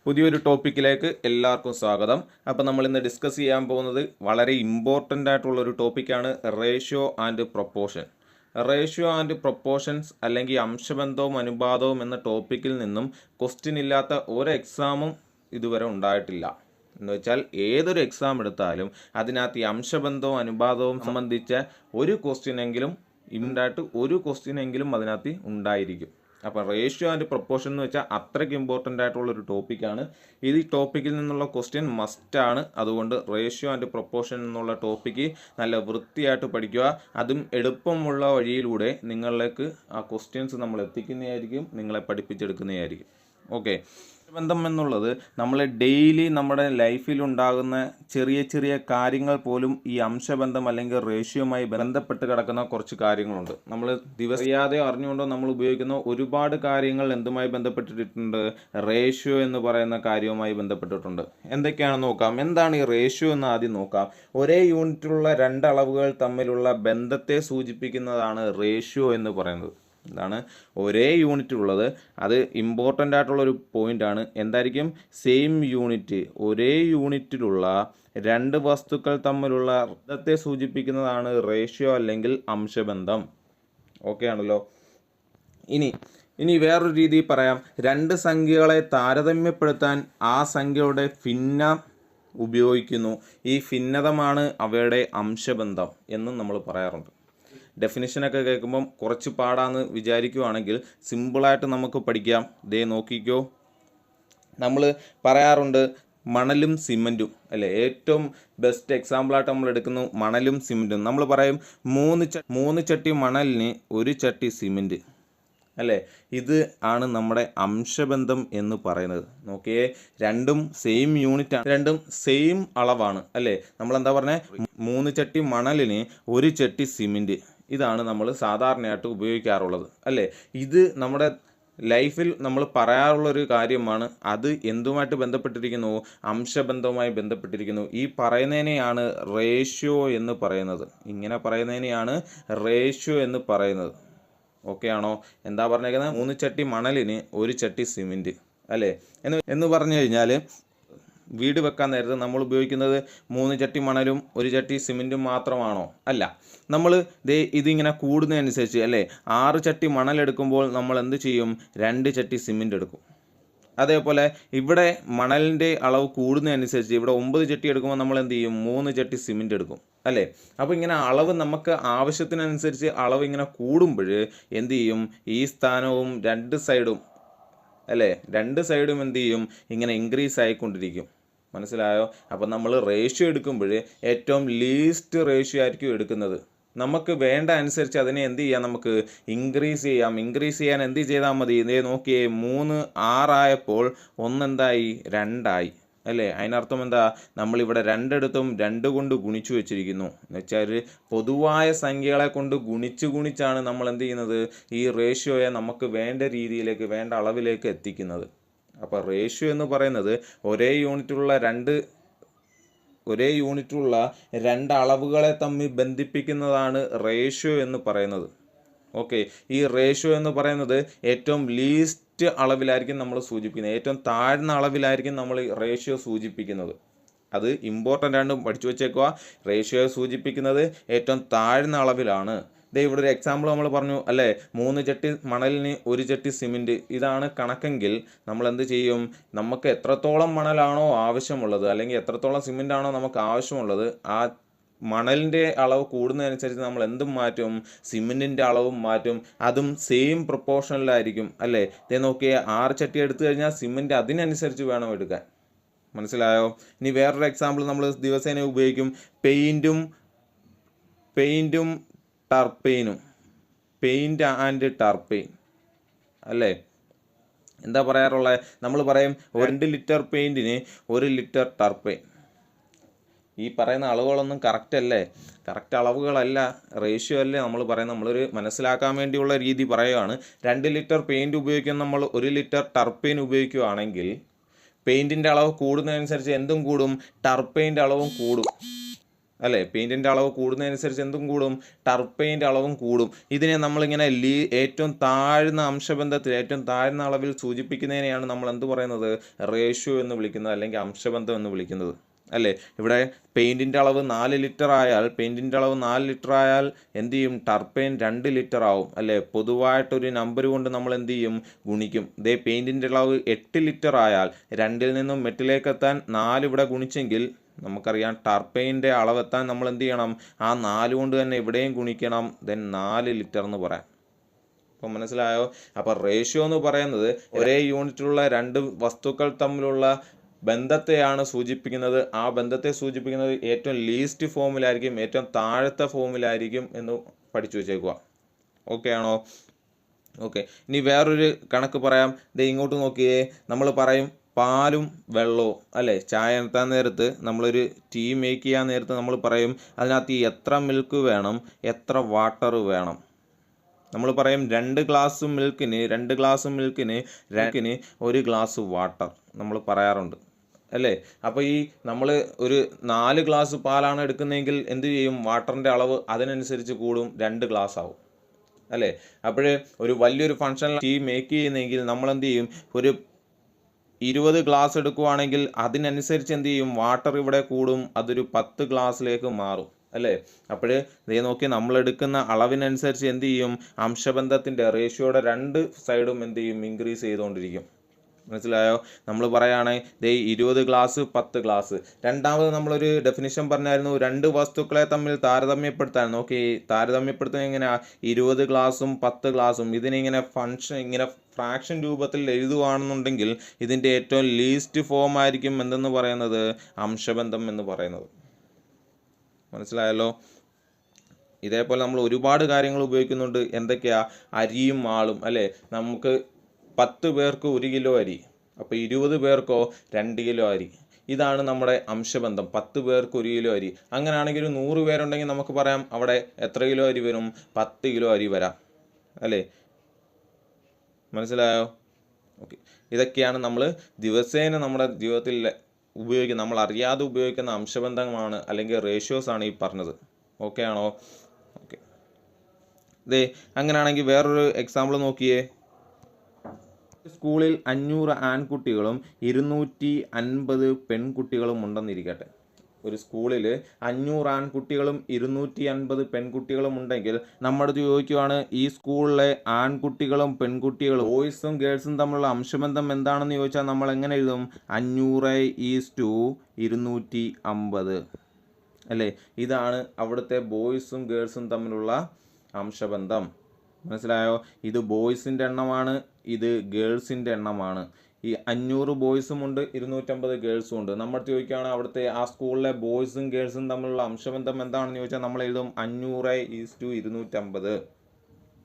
പുതിയൊരു ടോപ്പിക്കിലേക്ക് എല്ലാവർക്കും സ്വാഗതം. അപ്പോൾ നമ്മൾ ഇന്ന് ഡിസ്കസ് ചെയ്യാൻ പോകുന്നത് വളരെ ഇമ്പോർട്ടൻ്റ് ആയിട്ടുള്ള ഒരു ടോപ്പിക്കാണ് ratio and proportion. Ratio and proportions അല്ലെങ്കിൽ അംശബന്ധവും അനുപാതവും എന്ന ടോപ്പിക്കിൽ നിന്നും ക്വസ്റ്റ്യൻ ഇല്ലാത്ത ഒരു എക്സാമും ഇതുവരെ ഉണ്ടായിട്ടില്ല. എന്ന് വെച്ചാൽ ഏതൊരു എക്സാം എടുത്താലും അതിനകത്ത് ഈ അംശബന്ധവും അനുപാതവും സംബന്ധിച്ച ഒരു ക്വസ്റ്റ്യനെങ്കിലും അതിനകത്ത് ഉണ്ടായിരിക്കും. അപ്പോൾ റേഷ്യോ ആൻഡ് പ്രൊപ്പോർഷൻ എന്ന് വെച്ചാൽ അത്രയ്ക്ക് ഇമ്പോർട്ടൻ്റ് ആയിട്ടുള്ളൊരു ടോപ്പിക്കാണ്. ഈ ടോപ്പിക്കിൽ നിന്നുള്ള ക്വസ്റ്റ്യൻ മസ്റ്റാണ്. അതുകൊണ്ട് റേഷ്യോ ആൻഡ് പ്രൊപ്പോർഷൻ എന്നുള്ള ടോപ്പിക്ക് നല്ല വൃത്തിയായിട്ട് പഠിക്കുക. അതും എളുപ്പമുള്ള വഴിയിലൂടെ നിങ്ങളിലേക്ക് ആ ക്വസ്റ്റ്യൻസ് നമ്മൾ എത്തിക്കുന്നതായിരിക്കും, നിങ്ങളെ പഠിപ്പിച്ചെടുക്കുന്നതായിരിക്കും. ഓക്കെ, ബന്ധം എന്നുള്ളത് നമ്മൾ ഡെയിലി നമ്മുടെ ലൈഫിൽ ഉണ്ടാകുന്ന ചെറിയ ചെറിയ കാര്യങ്ങൾ പോലും ഈ അംശബന്ധം അല്ലെങ്കിൽ റേഷ്യോയുമായി ബന്ധപ്പെട്ട് കിടക്കുന്ന കുറച്ച് കാര്യങ്ങളുണ്ട്. നമ്മൾ ദിവസയാതെ അറിഞ്ഞുകൊണ്ടോ നമ്മൾ ഉപയോഗിക്കുന്ന ഒരുപാട് കാര്യങ്ങൾ എന്തുമായി ബന്ധപ്പെട്ടിട്ടുണ്ട്? റേഷ്യോ എന്ന് പറയുന്ന കാര്യവുമായി ബന്ധപ്പെട്ടിട്ടുണ്ട്. എന്തൊക്കെയാണെന്ന് നോക്കാം. എന്താണ് ഈ റേഷ്യോ എന്ന് ആദ്യം നോക്കാം. ഒരേ യൂണിറ്റിലുള്ള രണ്ട് അളവുകൾ തമ്മിലുള്ള ബന്ധത്തെ സൂചിപ്പിക്കുന്നതാണ് റേഷ്യോ എന്ന് പറയുന്നത്. എന്താണ്? ഒരേ യൂണിറ്റ് ഉള്ളത്, അത് ഇമ്പോർട്ടൻ്റ് ആയിട്ടുള്ളൊരു പോയിൻ്റാണ്. എന്തായിരിക്കും? സെയിം യൂണിറ്റ്, ഒരേ യൂണിറ്റിലുള്ള രണ്ട് വസ്തുക്കൾ തമ്മിലുള്ള ബന്ധത്തെ സൂചിപ്പിക്കുന്നതാണ് റേഷ്യോ അല്ലെങ്കിൽ അംശബന്ധം. ഓക്കെ ആണല്ലോ. ഇനി വേറൊരു രീതി പറയാം. രണ്ട് സംഖ്യകളെ താരതമ്യപ്പെടുത്താൻ ആ സംഖ്യയുടെ ഭിന്നം ഉപയോഗിക്കുന്നു. ഈ ഭിന്നതമാണ് അവയുടെ അംശബന്ധം എന്നും നമ്മൾ പറയാറുണ്ട്. ഡെഫിനിഷനൊക്കെ കേൾക്കുമ്പം കുറച്ച് പാടാന്ന് വിചാരിക്കുവാണെങ്കിൽ സിമ്പിളായിട്ട് നമുക്ക് പഠിക്കാം. ദേ നോക്കിക്കോ, നമ്മൾ പറയാറുണ്ട് മണലും സിമൻറ്റും അല്ലേ? ഏറ്റവും ബെസ്റ്റ് എക്സാമ്പിളായിട്ട് നമ്മൾ എടുക്കുന്നു മണലും സിമൻറ്റും. നമ്മൾ പറയും മൂന്ന് ചട്ടി മണലിന് ഒരു ചട്ടി സിമൻറ്റ് അല്ലേ? ഇത് ആണ് നമ്മുടെ അംശബന്ധം എന്ന് പറയുന്നത്. നോക്കിയേ, രണ്ടും സെയിം യൂണിറ്റാണ്, രണ്ടും സെയിം അളവാണ് അല്ലേ? നമ്മളെന്താ പറഞ്ഞത്? 3 ചട്ടി മണലിന് ഒരു ചട്ടി സിമൻറ്റ്. ഇതാണ് നമ്മൾ സാധാരണയായിട്ട് ഉപയോഗിക്കാറുള്ളത് അല്ലേ? ഇത് നമ്മുടെ ലൈഫിൽ നമ്മൾ പറയാറുള്ളൊരു കാര്യമാണ്. അത് എന്തുമായിട്ട് ബന്ധപ്പെട്ടിരിക്കുന്നു? അംശബന്ധവുമായി ബന്ധപ്പെട്ടിരിക്കുന്നു. ഈ പറയുന്നതിനെയാണ് റേഷ്യോ എന്ന് പറയുന്നത്. ഇങ്ങനെ പറയുന്നതിനെയാണ് റേഷ്യോ എന്ന് പറയുന്നത്. ഓക്കെ ആണോ? എന്താ പറഞ്ഞേക്കുന്നത്? 3 ചട്ടി മണലിന് ഒരു ചട്ടി സിമൻറ്റ് അല്ലേ? എന്ന് പറഞ്ഞു കഴിഞ്ഞാൽ വീട് വെക്കാൻ നേരത്ത് നമ്മൾ ഉപയോഗിക്കുന്നത് 3 ചട്ടി മണലും ഒരു ചട്ടി സിമൻറ്റും മാത്രമാണോ? അല്ല. നമ്മൾ ഇതിങ്ങനെ കൂടുന്നതനുസരിച്ച് അല്ലേ, 6 ചട്ടി മണലെടുക്കുമ്പോൾ നമ്മൾ എന്ത് ചെയ്യും? 2 ചട്ടി സിമൻറ്റ് എടുക്കും. അതേപോലെ ഇവിടെ മണലിൻ്റെ അളവ് കൂടുന്നതനുസരിച്ച് ഇവിടെ 9 ചട്ടി എടുക്കുമ്പോൾ നമ്മൾ എന്ത് ചെയ്യും? 3 ചട്ടി സിമൻറ്റ് എടുക്കും അല്ലേ? അപ്പോൾ ഇങ്ങനെ അളവ് നമുക്ക് ആവശ്യത്തിനനുസരിച്ച് അളവ് ഇങ്ങനെ കൂടുമ്പോൾ എന്ത് ചെയ്യും? ഈ സ്ഥാനവും രണ്ട് സൈഡും അല്ലേ, രണ്ട് സൈഡും എന്ത് ചെയ്യും? ഇങ്ങനെ ഇൻക്രീസ് ആയിക്കൊണ്ടിരിക്കും. മനസ്സിലായോ? അപ്പം നമ്മൾ റേഷ്യോ എടുക്കുമ്പോൾ ഏറ്റവും ലീസ്റ്റ് റേഷ്യോ ആയിരിക്കും എടുക്കുന്നത്. നമുക്ക് വേണ്ട അനുസരിച്ച് അതിനെ എന്ത് ചെയ്യാം? നമുക്ക് ഇൻക്രീസ് ചെയ്യാം. ഇൻക്രീസ് ചെയ്യാൻ എന്ത് ചെയ്താൽ മതി? ഇതേ നോക്കിയേ, 3 6 ആയപ്പോൾ 1 എന്തായി? 2 ആയി അല്ലേ? അതിനർത്ഥം എന്താ? നമ്മളിവിടെ രണ്ടിടത്തും 2 കൊണ്ട് ഗുണിച്ചു വെച്ചിരിക്കുന്നു. എന്ന് വെച്ചാൽ പൊതുവായ സംഖ്യകളെ കൊണ്ട് ഗുണിച്ചാണ് നമ്മൾ എന്ത് ചെയ്യുന്നത്? ഈ റേഷ്യോയെ നമുക്ക് വേണ്ട രീതിയിലേക്ക്, വേണ്ട അളവിലേക്ക് എത്തിക്കുന്നത്. അപ്പോൾ റേഷ്യോ എന്ന് പറയുന്നത് ഒരേ യൂണിറ്റുള്ള രണ്ട് അളവുകളെ തമ്മിൽ ബന്ധിപ്പിക്കുന്നതാണ് റേഷ്യോ എന്ന് പറയുന്നത്. ഓക്കെ, ഈ റേഷ്യോ എന്ന് പറയുന്നത് ഏറ്റവും ലീസ്റ്റ് അളവിലായിരിക്കും നമ്മൾ സൂചിപ്പിക്കുന്നത്. ഏറ്റവും താഴ്ന്ന അളവിലായിരിക്കും നമ്മൾ റേഷ്യോ സൂചിപ്പിക്കുന്നത്. അത് ഇമ്പോർട്ടൻ്റ് ആണ്, പഠിച്ചു വെച്ചേക്കുക. റേഷ്യോ സൂചിപ്പിക്കുന്നത് ഏറ്റവും താഴ്ന്ന അളവിലാണ്. ഇവിടെ ഒരു എക്സാമ്പിൾ നമ്മൾ പറഞ്ഞു അല്ലേ, 3 ചട്ടി മണലിന് ഒരു ചട്ടി സിമൻറ്റ്. ഇതാണ് കണക്കെങ്കിൽ നമ്മൾ എന്ത് ചെയ്യും? നമുക്ക് എത്രത്തോളം മണലാണോ ആവശ്യമുള്ളത് അല്ലെങ്കിൽ എത്രത്തോളം സിമൻ്റ് ആണോ നമുക്ക് ആവശ്യമുള്ളത്, ആ മണലിൻ്റെ അളവ് കൂടുന്നതനുസരിച്ച് നമ്മൾ എന്തും മാറ്റും? സിമൻറ്റിൻ്റെ അളവും മാറ്റും. അതും സെയിം പ്രൊപ്പോർഷനിലായിരിക്കും അല്ലേ? ഇതേ നോക്കിയേ, 6 ചട്ടി എടുത്തു കഴിഞ്ഞാൽ സിമൻറ്റ് അതിനനുസരിച്ച് വേണം എടുക്കാൻ. മനസ്സിലായോ? ഇനി വേറൊരു എക്സാമ്പിൾ നമ്മൾ ദിവസേന ഉപയോഗിക്കും. പെയിൻറ്റും ടർപ്പൈനും. പെയിൻറ്റ് ആൻഡ് ടർപ്പൈൻ അല്ലേ? എന്താ പറയാറുള്ളത്? നമ്മൾ പറയും 2 ലിറ്റർ പെയിൻറ്റിന് 1 ലിറ്റർ ടർപ്പൈൻ. ഈ പറയുന്ന അളവുകളൊന്നും കറക്റ്റ് അല്ലേ? കറക്റ്റ് അളവുകളല്ല, റേഷ്യോ അല്ലേ നമ്മൾ പറയുന്നത്. നമ്മളൊരു മനസ്സിലാക്കാൻ വേണ്ടിയുള്ള രീതി പറയുകയാണ്. 2 ലിറ്റർ പെയിൻറ്റ് ഉപയോഗിക്കാൻ നമ്മൾ 1 ലിറ്റർ ടർപ്പൈൻ ഉപയോഗിക്കുകയാണെങ്കിൽ പെയിൻറ്റിൻ്റെ അളവ് കൂടുന്നതനുസരിച്ച് എന്തും കൂടും? ടർപ്പൈൻ്റെ അളവും കൂടും. അല്ലേ? പെയിൻറ്റിൻ്റെ അളവ് കൂടുന്നതനുസരിച്ച് എന്തും കൂടും, ടർപ്പൈൻ്റെ അളവും കൂടും. ഇതിനെ നമ്മളിങ്ങനെ ഏറ്റവും താഴ്ന്ന അംശബന്ധത്തിൽ ഏറ്റവും താഴ്ന്ന അളവിൽ സൂചിപ്പിക്കുന്നതിനെയാണ് നമ്മൾ എന്ത് പറയുന്നത്, റേഷ്യോ എന്ന് വിളിക്കുന്നത്, അല്ലെങ്കിൽ അംശബന്ധം എന്ന് വിളിക്കുന്നത്, അല്ലേ? ഇവിടെ പെയിൻറ്റിൻ്റെ അളവ് 4 ലിറ്റർ ആയാൽ എന്ത് ചെയ്യും, ടർപ്പൈൻ 2 ലിറ്റർ ആവും, അല്ലേ? പൊതുവായിട്ടൊരു നമ്പർ കൊണ്ട് നമ്മൾ എന്ത് ചെയ്യും, ഗുണിക്കും. പെയിൻറ്റിൻ്റെ അളവ് 8 ലിറ്റർ ആയാൽ 2-ൽ നിന്നും 8-ലേക്ക് എത്താൻ 4 ഇവിടെ ഗുണിച്ചെങ്കിൽ നമുക്കറിയാം ടർപ്പൈൻ്റെ അളവെത്താൻ നമ്മൾ എന്ത് ചെയ്യണം, ആ 4 കൊണ്ട് തന്നെ ഇവിടെയും ഗുണിക്കണം, ദെൻ 4 ലിറ്റർ എന്ന് പറയാം. അപ്പോൾ മനസ്സിലായോ? അപ്പോൾ റേഷ്യോ എന്ന് പറയുന്നത് ഒരേ യൂണിറ്റിലുള്ള 2 വസ്തുക്കൾ തമ്മിലുള്ള ബന്ധത്തെയാണ് സൂചിപ്പിക്കുന്നത്. ആ ബന്ധത്തെ സൂചിപ്പിക്കുന്നത് ഏറ്റവും ലീസ്റ്റ് ഫോമിലായിരിക്കും, ഏറ്റവും താഴത്തെ ഫോമിലായിരിക്കും എന്ന് പഠിച്ചു വെച്ചേക്കുക. ഓക്കെ ആണോ? ഓക്കെ. ഇനി വേറൊരു കണക്ക് പറയാം. ഇങ്ങോട്ട് നോക്കിയേ. നമ്മൾ പറയും പാലും വെള്ളവും, അല്ലേ? ചായ നിർത്താൻ നേരത്ത് നമ്മളൊരു ടീ മേക്ക് ചെയ്യാൻ നേരത്ത് നമ്മൾ പറയും അതിനകത്ത് എത്ര മിൽക്ക് വേണം, എത്ര വാട്ടർ വേണം. നമ്മൾ പറയും 2 ഗ്ലാസ് മിൽക്കിന് 1 ഗ്ലാസ് വാട്ടർ നമ്മൾ പറയാറുണ്ട്, അല്ലേ? അപ്പോൾ നമ്മൾ ഒരു 4 ഗ്ലാസ് പാലാണ് എടുക്കുന്നതെങ്കിൽ എന്ത് ചെയ്യും, വാട്ടറിൻ്റെ അളവ് അതിനനുസരിച്ച് കൂടും, 2 ഗ്ലാസ് ആവും, അല്ലേ? അപ്പോൾ ഒരു വലിയൊരു ഫംഗ്ഷൻ ടീ മേക്ക് ചെയ്യുന്നെങ്കിൽ നമ്മൾ എന്ത് ചെയ്യും, ഒരു 20 ഗ്ലാസ് എടുക്കുവാണെങ്കിൽ അതിനനുസരിച്ച് എന്ത് ചെയ്യും, വാട്ടർ ഇവിടെ കൂടും, അതൊരു 10 ഗ്ലാസ്സിലേക്ക് മാറും, അല്ലേ? അപ്പോൾ നോക്കി നമ്മൾ എടുക്കുന്ന അളവിനനുസരിച്ച് എന്ത് ചെയ്യും, അംശബന്ധത്തിൻ്റെ റേഷ്യോയുടെ 2 സൈഡും എന്ത് ചെയ്യും, ഇൻക്രീസ് ചെയ്തുകൊണ്ടിരിക്കും. മനസ്സിലായോ? നമ്മൾ പറയുകയാണെങ്കിൽ 20 ഗ്ലാസ് 10 ഗ്ലാസ്. രണ്ടാമത് നമ്മളൊരു ഡെഫിനിഷൻ പറഞ്ഞായിരുന്നു, 2 വസ്തുക്കളെ തമ്മിൽ താരതമ്യപ്പെടുത്താൻ. നോക്കി, താരതമ്യപ്പെടുത്തുന്നത് എങ്ങനെയാണ്, 20 ഗ്ലാസും 10 ഗ്ലാസും ഇതിനിങ്ങനെ ഫ്രാക്ഷൻ രൂപത്തിൽ എഴുതുകയാണെന്നുണ്ടെങ്കിൽ ഇതിൻ്റെ ഏറ്റവും ലീസ്റ്റ് ഫോം ആയിരിക്കും എന്തെന്ന് പറയുന്നത്, അംശബന്ധം എന്ന് പറയുന്നത്. മനസ്സിലായല്ലോ? ഇതേപോലെ നമ്മൾ ഒരുപാട് കാര്യങ്ങൾ ഉപയോഗിക്കുന്നുണ്ട്. എന്തൊക്കെയാ, അരിയും ആളും, അല്ലേ? നമുക്ക് 10 പേർക്ക് 1 കിലോ അരി, അപ്പോൾ 20 പേർക്കോ 2 കിലോ അരി. ഇതാണ് നമ്മുടെ അംശബന്ധം. 10 പേർക്ക് 1 കിലോ അരി. അങ്ങനെയാണെങ്കിൽ 100 പേരുണ്ടെങ്കിൽ നമുക്ക് പറയാം അവിടെ എത്ര കിലോ അരി വരും, 10 കിലോ അരി വരാം, അല്ലേ? മനസ്സിലായോ? ഓക്കെ. ഇതൊക്കെയാണ് നമ്മൾ ദിവസേന നമ്മുടെ ജീവിതത്തിൽ ഉപയോഗിക്കുന്ന, നമ്മൾ അറിയാതെ ഉപയോഗിക്കുന്ന അംശബന്ധമാണ്, അല്ലെങ്കിൽ റേഷ്യോസ് ആണ് ഈ പറഞ്ഞത്. ഓക്കെ ആണോ? ഓക്കെ. അങ്ങനെയാണെങ്കിൽ വേറൊരു എക്സാമ്പിൾ നോക്കിയേ. സ്കൂളിൽ 500 ആൺകുട്ടികളും 250 പെൺകുട്ടികളും ഉണ്ടെന്നിരിക്കട്ടെ. ഒരു സ്കൂളിൽ 500 ആൺകുട്ടികളും 250 പെൺകുട്ടികളും ഉണ്ടെങ്കിൽ നമ്മുടെ ചോദിക്കുവാണ്, ഈ സ്കൂളിലെ ആൺകുട്ടികളും പെൺകുട്ടികളും, ബോയ്സും ഗേൾസും തമ്മിലുള്ള അംശബന്ധം എന്താണെന്ന് ചോദിച്ചാൽ നമ്മൾ എങ്ങനെ എഴുതും, 500:250, അല്ലേ? ഇതാണ് അവിടുത്തെ ബോയ്സും ഗേൾസും തമ്മിലുള്ള അംശബന്ധം. മനസ്സിലായോ? ഇത് ബോയ്സിൻ്റെ എണ്ണമാണ്, ഇത് ഗേൾസിൻ്റെ എണ്ണമാണ്. ഈ 500 ബോയ്സും ഉണ്ട്, 250 ഗേൾസും ഉണ്ട്. നമ്മൾ ചോദിക്കുകയാണ് അവിടുത്തെ ആ സ്കൂളിലെ ബോയ്സും ഗേൾസും തമ്മിലുള്ള അംശബന്ധം എന്താണെന്ന് ചോദിച്ചാൽ നമ്മൾ എഴുതും 500:250.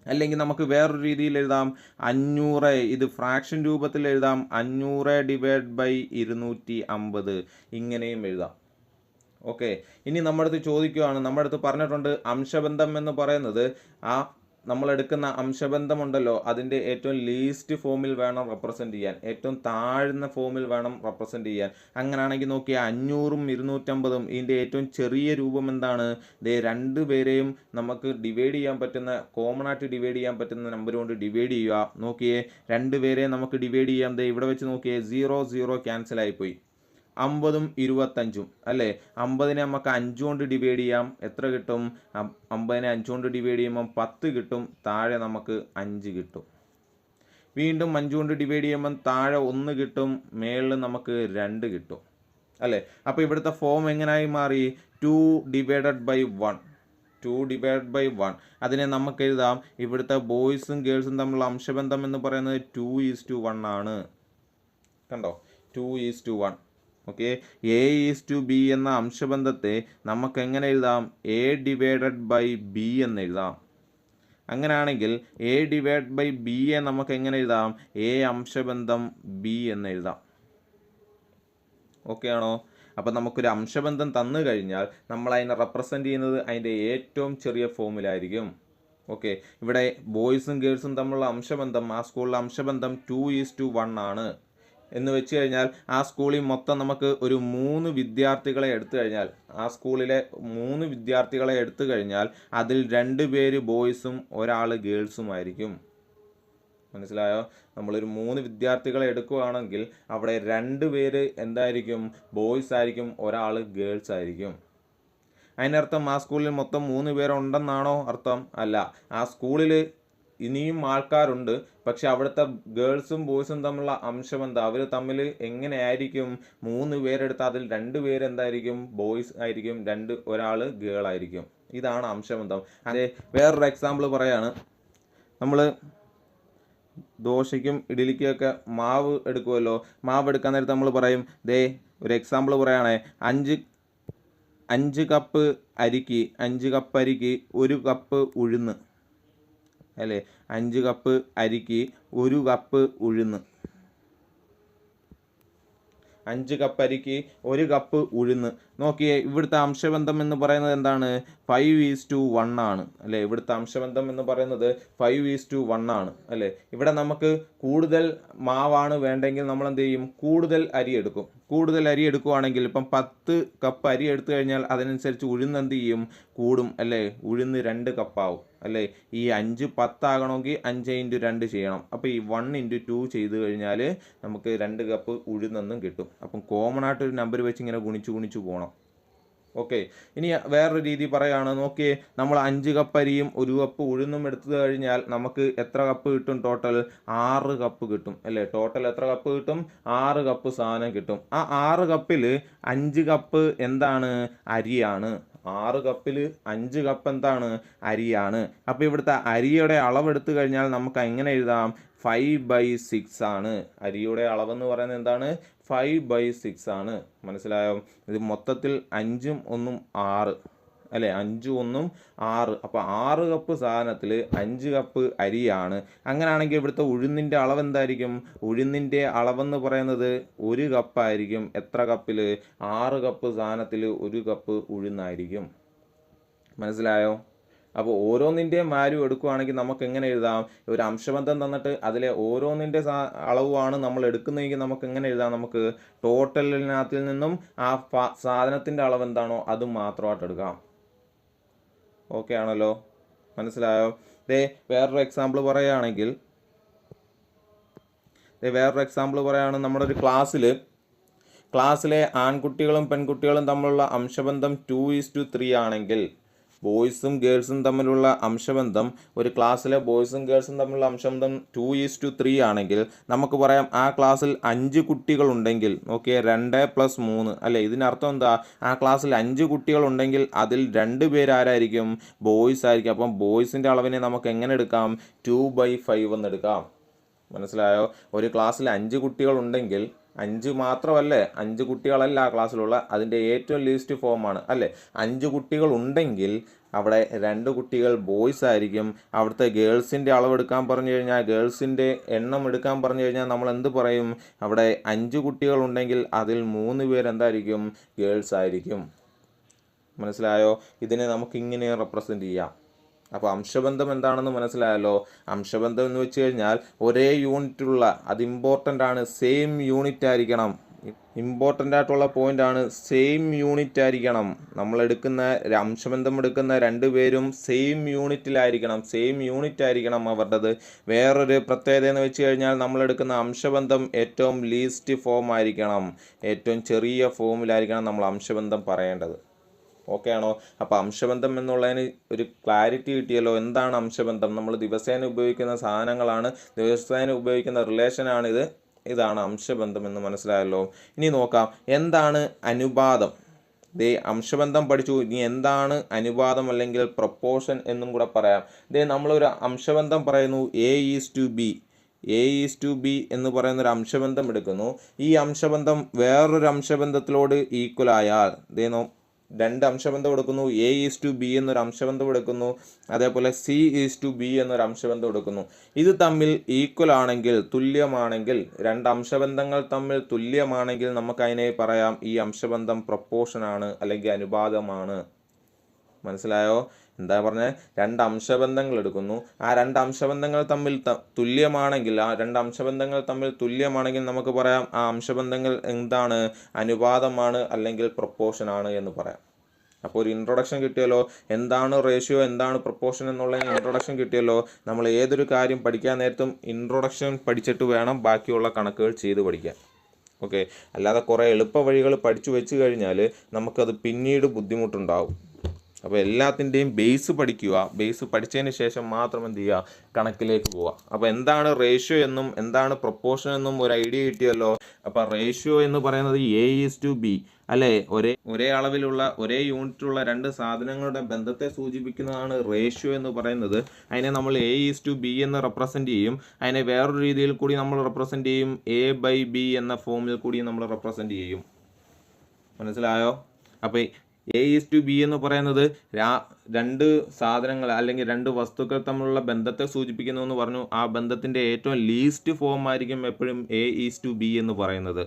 അല്ലെങ്കിൽ നമുക്ക് വേറൊരു രീതിയിൽ എഴുതാം, 500, ഇത് ഫ്രാക്ഷൻ രൂപത്തിൽ എഴുതാം, 500/250, ഇങ്ങനെയും എഴുതാം. ഓക്കെ. ഇനി നമ്മുടെ അടുത്ത് ചോദിക്കുകയാണ്, നമ്മുടെ അടുത്ത് പറഞ്ഞിട്ടുണ്ട് അംശബന്ധം എന്ന് പറയുന്നത് ആ നമ്മളെടുക്കുന്ന അംശബന്ധമുണ്ടല്ലോ അതിൻ്റെ ഏറ്റവും ലീസ്റ്റ് ഫോമിൽ വേണം റെപ്രസെൻ്റ് ചെയ്യാൻ, ഏറ്റവും താഴ്ന്ന ഫോമിൽ വേണം റെപ്രസെൻ്റ് ചെയ്യാൻ. അങ്ങനെയാണെങ്കിൽ നോക്കിയാൽ 500ഉം 250ഉം ഇതിൻ്റെ ഏറ്റവും ചെറിയ രൂപം എന്താണ്, 2 പേരെയും നമുക്ക് ഡിവൈഡ് ചെയ്യാൻ പറ്റുന്ന, കോമൺ ആയിട്ട് ഡിവൈഡ് ചെയ്യാൻ പറ്റുന്ന നമ്പർ കൊണ്ട് ഡിവൈഡ് ചെയ്യുക. നോക്കിയേ, 2 പേരെ നമുക്ക് ഡിവൈഡ് ചെയ്യാം. ഇവിടെ വെച്ച് നോക്കിയേ, 0 ക്യാൻസൽ ആയിപ്പോയി. 50ഉം 25ഉം, അല്ലേ? 50നെ നമുക്ക് 5 കൊണ്ട് ഡിവൈഡ് ചെയ്യാം, എത്ര കിട്ടും, 50നെ 5 കൊണ്ട് ഡിവൈഡ് ചെയ്യുമ്പം 10 കിട്ടും, താഴെ നമുക്ക് 5 കിട്ടും. വീണ്ടും 5 കൊണ്ട് ഡിവൈഡ് ചെയ്യുമ്പം താഴെ 1 കിട്ടും, മേളിൽ നമുക്ക് 2 കിട്ടും, അല്ലേ? അപ്പോൾ ഇവിടുത്തെ ഫോം എങ്ങനെയായി മാറി, 2/1. അതിനെ നമുക്ക് എഴുതാം, ഇവിടുത്തെ ബോയ്സും ഗേൾസും തമ്മിലുള്ള അംശബന്ധം എന്ന് പറയുന്നത് 2:1 ആണ്. കണ്ടോ, 2:1. ഓക്കെ. A:B എന്ന അംശബന്ധത്തെ നമുക്ക് എങ്ങനെ എഴുതാം, A/B എന്ന് എഴുതാം. അങ്ങനെയാണെങ്കിൽ A/Bയെ നമുക്ക് എങ്ങനെ എഴുതാം, A അംശബന്ധം B എന്ന് എഴുതാം. ഓക്കെ ആണോ? അപ്പം നമുക്കൊരു അംശബന്ധം തന്നു കഴിഞ്ഞാൽ നമ്മൾ അതിനെ റെപ്രസെൻ്റ് ചെയ്യുന്നത് അതിൻ്റെ ഏറ്റവും ചെറിയ ഫോമിലായിരിക്കും. ഓക്കെ. ഇവിടെ ബോയ്സും ഗേൾസും തമ്മിലുള്ള അംശബന്ധം, ആ സ്കൂളിലെ അംശബന്ധം 2:1 ആണ്. എന്ന് വെച്ച് കഴിഞ്ഞാൽ ആ സ്കൂളിൽ മൊത്തം നമുക്ക് ഒരു 3 വിദ്യാർത്ഥികളെ എടുത്തു കഴിഞ്ഞാൽ, ആ സ്കൂളിലെ 3 വിദ്യാർത്ഥികളെ എടുത്തു കഴിഞ്ഞാൽ അതിൽ 2 പേര് ബോയ്സും ഒരാൾ ഗേൾസും ആയിരിക്കും. മനസ്സിലായോ? നമ്മളൊരു 3 വിദ്യാർത്ഥികളെ എടുക്കുകയാണെങ്കിൽ അവിടെ 2 പേര് എന്തായിരിക്കും? ബോയ്സ് ആയിരിക്കും, ഒരാൾ ഗേൾസ് ആയിരിക്കും. അതിനർത്ഥം ആ സ്കൂളിൽ മൊത്തം 3 പേരുണ്ടെന്നാണോ അർത്ഥം? അല്ല. ആ സ്കൂളിൽ ഇനിയും ആൾക്കാരുണ്ട്, പക്ഷെ അവിടുത്തെ ഗേൾസും ബോയ്സും തമ്മിലുള്ള അംശബന്ധം അവർ തമ്മിൽ എങ്ങനെയായിരിക്കും? 3 പേരെടുത്ത് അതിൽ 2 പേര് എന്തായിരിക്കും? ബോയ്സ് ആയിരിക്കും, ഒരാൾ ഗേൾ ആയിരിക്കും. ഇതാണ് അംശബന്ധം. അതെ, വേറൊരു എക്സാമ്പിൾ പറയാണ്. നമ്മൾ ദോശയ്ക്കും ഇഡ്ഡലിക്കൊക്കെ മാവ് എടുക്കുമല്ലോ. മാവ് എടുക്കാൻ നേരത്ത് നമ്മൾ പറയും, ദേ ഒരു എക്സാമ്പിൾ പറയുകയാണെ, 5 കപ്പ് അരിക്ക് 1 കപ്പ് ഉഴുന്ന്, അല്ലേ? 5 കപ്പ് അരിക്ക് 1 കപ്പ് ഉഴുന്ന്. 5 കപ്പ് അരിക്ക് 1 കപ്പ് ഉഴുന്ന്. നോക്കിയേ, ഇവിടുത്തെ അംശബന്ധം എന്ന് പറയുന്നത് എന്താണ്? 5:1 ആണ്, അല്ലേ? ഇവിടുത്തെ അംശബന്ധം എന്ന് പറയുന്നത് 5:1 ആണ്, അല്ലേ? ഇവിടെ നമുക്ക് കൂടുതൽ മാവാണ് വേണ്ടെങ്കിൽ നമ്മൾ എന്ത് ചെയ്യും? കൂടുതൽ അരി എടുക്കും. കൂടുതൽ അരി എടുക്കുകയാണെങ്കിൽ ഇപ്പം 10 കപ്പ് അരി എടുത്തു കഴിഞ്ഞാൽ അതിനനുസരിച്ച് ഉഴുന്ന് എന്ത് ചെയ്യും? കൂടും, അല്ലേ? ഉഴുന്ന് 2 കപ്പാവും, അല്ലേ? ഈ 5 10 ആകണമെങ്കിൽ 5 × 2 ചെയ്യണം. അപ്പോൾ ഈ 1 × 2 ചെയ്ത് കഴിഞ്ഞാൽ നമുക്ക് 2 കപ്പ് ഉഴുന്നെന്നും കിട്ടും. അപ്പം കോമൺ ആയിട്ടൊരു നമ്പർ വെച്ച് ഇങ്ങനെ ഗുണിച്ച് പോകണം. ഓക്കെ, ഇനി വേറൊരു രീതി പറയുകയാണ്. നോക്കിയേ, നമ്മൾ 5 കപ്പ് അരിയും 1 കപ്പ് ഉഴുന്നും എടുത്തു കഴിഞ്ഞാൽ നമുക്ക് എത്ര കപ്പ് കിട്ടും? ടോട്ടൽ 6 കപ്പ് കിട്ടും, അല്ലേ? ടോട്ടൽ എത്ര കപ്പ് കിട്ടും? 6 കപ്പ് സാധനം കിട്ടും. ആ 6 കപ്പിൽ 5 കപ്പ് എന്താണ്? അരിയാണ്. 6 കപ്പിൽ 5 കപ്പ് എന്താണ്? അരിയാണ്. അപ്പോൾ ഇവിടുത്തെ അരിയുടെ അളവെടുത്തു കഴിഞ്ഞാൽ നമുക്ക് എങ്ങനെ എഴുതാം? 5/6 ആണ്. അരിയുടെ അളവെന്ന് പറയുന്നത് എന്താണ്? 5/6 ആണ്. മനസ്സിലായോ? ഇത് മൊത്തത്തിൽ 5ഉം 1ഉം 6, അല്ലേ? 5ഉം 1ഉം 6. അപ്പോൾ 6 കപ്പ് സാധനത്തിൽ 5 കപ്പ് അരിയാണ്. അങ്ങനെയാണെങ്കിൽ ഇവിടുത്തെ ഉഴുന്നിൻ്റെ അളവ് എന്തായിരിക്കും? ഉഴുന്നിൻ്റെ അളവെന്ന് പറയുന്നത് 1 കപ്പായിരിക്കും. എത്ര കപ്പിൽ? 6 കപ്പ് സാധനത്തിൽ 1 കപ്പ് ഉഴുന്നായിരിക്കും. മനസ്സിലായോ? അപ്പോൾ ഓരോന്നിൻ്റെയും വാല്യൂ എടുക്കുകയാണെങ്കിൽ നമുക്ക് എങ്ങനെ എഴുതാം? ഒരു അംശബന്ധം തന്നിട്ട് അതിലെ ഓരോന്നിൻ്റെ അളവുമാണ് നമ്മൾ എടുക്കുന്നതെങ്കിൽ നമുക്ക് എങ്ങനെ എഴുതാം? നമുക്ക് ടോട്ടലിനകത്തിൽ നിന്നും ആ സാധനത്തിൻ്റെ അളവ് എന്താണോ അത് മാത്രമായിട്ട് എടുക്കാം. ഓക്കെ ആണല്ലോ? മനസ്സിലായോ? വേറൊരു എക്സാമ്പിൾ പറയുകയാണെങ്കിൽ, നമ്മുടെ ഒരു ക്ലാസ്സിലെ ആൺകുട്ടികളും പെൺകുട്ടികളും തമ്മിലുള്ള അംശബന്ധം 2:3 ആണെങ്കിൽ, ബോയ്സും ഗേൾസും തമ്മിലുള്ള അംശബന്ധം, ഒരു ക്ലാസ്സിലെ ബോയ്സും ഗേൾസും തമ്മിലുള്ള അംശബന്ധം 2:3 ആണെങ്കിൽ നമുക്ക് പറയാം ആ ക്ലാസ്സിൽ 5 കുട്ടികളുണ്ടെങ്കിൽ, നോക്കിയേ, 2+3, അല്ലേ? ഇതിനർത്ഥം എന്താ? ആ ക്ലാസ്സിൽ 5 കുട്ടികളുണ്ടെങ്കിൽ അതിൽ 2 പേര് ആരായിരിക്കും? ബോയ്സ് ആയിരിക്കും. അപ്പം ബോയ്സിൻ്റെ അളവിനെ നമുക്ക് എങ്ങനെ എടുക്കാം? 2/5 എന്ന് എടുക്കാം. മനസ്സിലായോ? ഒരു ക്ലാസ്സിൽ 5 കുട്ടികളുണ്ടെങ്കിൽ, 5 മാത്രമല്ലേ, 5 കുട്ടികളല്ല ആ ക്ലാസ്സിലുള്ള, അതിൻ്റെ ഏറ്റവും ലീസ്റ്റ് ഫോമാണ്, അല്ലേ? 5 കുട്ടികൾ ഉണ്ടെങ്കിൽ അവിടെ 2 കുട്ടികൾ ബോയ്സ് ആയിരിക്കും. അവിടുത്തെ ഗേൾസിൻ്റെ അളവെടുക്കാൻ പറഞ്ഞു കഴിഞ്ഞാൽ, ഗേൾസിൻ്റെ എണ്ണം എടുക്കാൻ പറഞ്ഞു കഴിഞ്ഞാൽ നമ്മൾ എന്ത് പറയും? അവിടെ 5 കുട്ടികളുണ്ടെങ്കിൽ അതിൽ 3 പേര് എന്തായിരിക്കും? ഗേൾസ് ആയിരിക്കും. മനസ്സിലായോ? ഇതിനെ നമുക്കിങ്ങനെ റെപ്രസെൻ്റ് ചെയ്യാം. അപ്പോൾ അംശബന്ധം എന്താണെന്ന് മനസ്സിലായല്ലോ. അംശബന്ധം എന്ന് വെച്ച് കഴിഞ്ഞാൽ ഒരേ യൂണിറ്റുള്ള, അത് ഇമ്പോർട്ടൻ്റ് ആണ്, സെയിം യൂണിറ്റ് ആയിരിക്കണം. ഇമ്പോർട്ടൻ്റ് ആയിട്ടുള്ള പോയിൻ്റാണ്, സെയിം യൂണിറ്റ് ആയിരിക്കണം. നമ്മൾ അംശബന്ധം എടുക്കുന്ന 2 പേരും സെയിം യൂണിറ്റ് ആയിരിക്കണം അവരുടേത്. വേറൊരു പ്രത്യേകത എന്ന് വെച്ച് കഴിഞ്ഞാൽ നമ്മൾ എടുക്കുന്ന അംശബന്ധം ഏറ്റവും ലീസ്റ്റ് ഫോം ആയിരിക്കണം. ഏറ്റവും ചെറിയ ഫോമിലായിരിക്കണം നമ്മൾ അംശബന്ധം പറയേണ്ടത്. ഓക്കെ ആണോ? അപ്പോൾ അംശബന്ധം എന്നുള്ളതിന് ഒരു ക്ലാരിറ്റി കിട്ടിയല്ലോ. എന്താണ് അംശബന്ധം? നമ്മൾ ദിവസേന ഉപയോഗിക്കുന്ന സാധനങ്ങളാണ്, ദിവസേന ഉപയോഗിക്കുന്ന റിലേഷനാണ് ഇത്. ഇതാണ് അംശബന്ധം എന്ന് മനസ്സിലായല്ലോ. ഇനി നോക്കാം, എന്താണ് അനുപാതം? അംശബന്ധം പഠിച്ചു. ഇനി എന്താണ് അനുപാതം അല്ലെങ്കിൽ പ്രൊപ്പോർഷൻ എന്നും കൂടെ പറയാം. നമ്മളൊരു അംശബന്ധം പറയുന്നു, A:B എന്ന് പറയുന്നൊരു അംശബന്ധം എടുക്കുന്നു. ഈ അംശബന്ധം വേറൊരു അംശബന്ധത്തിലോട് ഈക്വൽ ആയാൽ, 2 അംശബന്ധം എടുക്കുന്നു. A:B എന്നൊരു അംശബന്ധം എടുക്കുന്നു. അതേപോലെ C:B എന്നൊരു അംശബന്ധം എടുക്കുന്നു. ഇത് തമ്മിൽ ഈക്വൽ ആണെങ്കിൽ, തുല്യമാണെങ്കിൽ, 2 അംശബന്ധങ്ങൾ തമ്മിൽ തുല്യമാണെങ്കിൽ നമുക്ക് അതിനെ പറയാം ഈ അംശബന്ധം പ്രൊപ്പോർഷൻ ആണ് അല്ലെങ്കിൽ അനുപാതമാണ്. മനസ്സിലായോ? എന്താ പറഞ്ഞത്? രണ്ട് അംശബന്ധങ്ങൾ എടുക്കുന്നു. ആ രണ്ട് അംശബന്ധങ്ങൾ തമ്മിൽ തുല്യമാണെങ്കിൽ, നമുക്ക് പറയാം ആ അംശബന്ധങ്ങൾ എന്താണ്? അനുപാതമാണ് അല്ലെങ്കിൽ പ്രൊപ്പോർഷൻ ആണ് എന്ന് പറയാം. അപ്പോൾ ഒരു ഇൻട്രൊഡക്ഷൻ കിട്ടിയല്ലോ. എന്താണ് റേഷ്യോ, എന്താണ് പ്രൊപ്പോർഷൻ എന്നുള്ള ഇൻട്രൊഡക്ഷൻ കിട്ടിയല്ലോ. നമ്മൾ ഏതൊരു കാര്യം പഠിക്കാൻ നേരത്തും ഇൻട്രൊഡക്ഷൻ പഠിച്ചിട്ട് വേണം ബാക്കിയുള്ള കണക്കുകൾ ചെയ്ത് പഠിക്കാൻ. ഓക്കെ, അല്ലാതെ കുറേ എളുപ്പ വഴികൾ പഠിച്ചു വെച്ച് കഴിഞ്ഞാൽ നമുക്കത് പിന്നീട് ബുദ്ധിമുട്ടുണ്ടാവും. അപ്പോൾ എല്ലാത്തിൻ്റെയും ബേസ് പഠിക്കുക. ബേസ് പഠിച്ചതിന് ശേഷം മാത്രം എന്ത് ചെയ്യുക? കണക്കിലേക്ക് പോവുക. അപ്പോൾ എന്താണ് റേഷ്യോ എന്നും എന്താണ് പ്രൊപ്പോർഷൻ എന്നും ഒരു ഐഡിയ കിട്ടിയല്ലോ. അപ്പോൾ റേഷ്യോ എന്ന് പറയുന്നത് A:B അല്ലേ? ഒരേ അളവിലുള്ള ഒരേ യൂണിറ്റുള്ള രണ്ട് സാധനങ്ങളുടെ ബന്ധത്തെ സൂചിപ്പിക്കുന്നതാണ് റേഷ്യോ എന്ന് പറയുന്നത്. അതിനെ നമ്മൾ A:B എന്ന് റെപ്രസെൻ്റ് ചെയ്യും. അതിനെ വേറൊരു രീതിയിൽ കൂടി നമ്മൾ റെപ്രസെൻ്റ് ചെയ്യും. A/B എന്ന ഫോമിൽ കൂടി നമ്മൾ റെപ്രസെൻ്റ് ചെയ്യും. മനസ്സിലായോ? അപ്പോൾ A:B എന്ന് പറയുന്നത് രണ്ട് സാധനങ്ങൾ അല്ലെങ്കിൽ രണ്ട് വസ്തുക്കൾ തമ്മിലുള്ള ബന്ധത്തെ സൂചിപ്പിക്കുന്നു എന്ന് പറഞ്ഞു. ആ ബന്ധത്തിൻ്റെ ഏറ്റവും ലീസ്റ്റ് ഫോം ആയിരിക്കും എപ്പോഴും A:B എന്ന് പറയുന്നത്.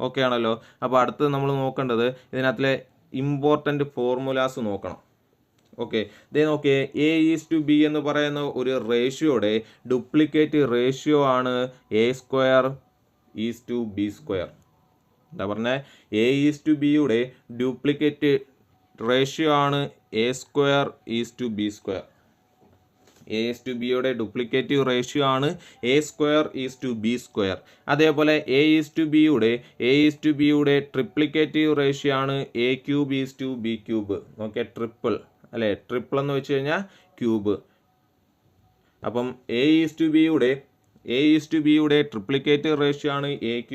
ഓക്കെ ആണല്ലോ. അപ്പോൾ അടുത്ത് നമ്മൾ നോക്കേണ്ടത് ഇതിനകത്തിലെ ഇമ്പോർട്ടൻ്റ് ഫോർമുലാസ് നോക്കണം. ഓക്കെ, ഇതേ നോക്കിയേ. A:B എന്ന് പറയുന്ന ഒരു റേഷ്യോയുടെ ഡ്യൂപ്ലിക്കേറ്റ് റേഷ്യോ ആണ് A²:B². എന്താ പറഞ്ഞത്? A:B ഡ്യൂപ്ലിക്കേറ്റ് റേഷ്യോ ആണ് A²:B². A:B ഡ്യൂപ്ലിക്കേറ്റീവ് റേഷ്യോ ആണ് A²:B². അതേപോലെ A:B ട്രിപ്ലിക്കേറ്റീവ് റേഷ്യോ ആണ് A³ നോക്കിയാൽ ട്രിപ്പിൾ അല്ലേ? ട്രിപ്പിൾ എന്ന് വെച്ച് കഴിഞ്ഞാൽ ക്യൂബ്. അപ്പം A:B ട്രിപ്ലിക്കേറ്റീവ് റേഷ്യോ ആണ് A³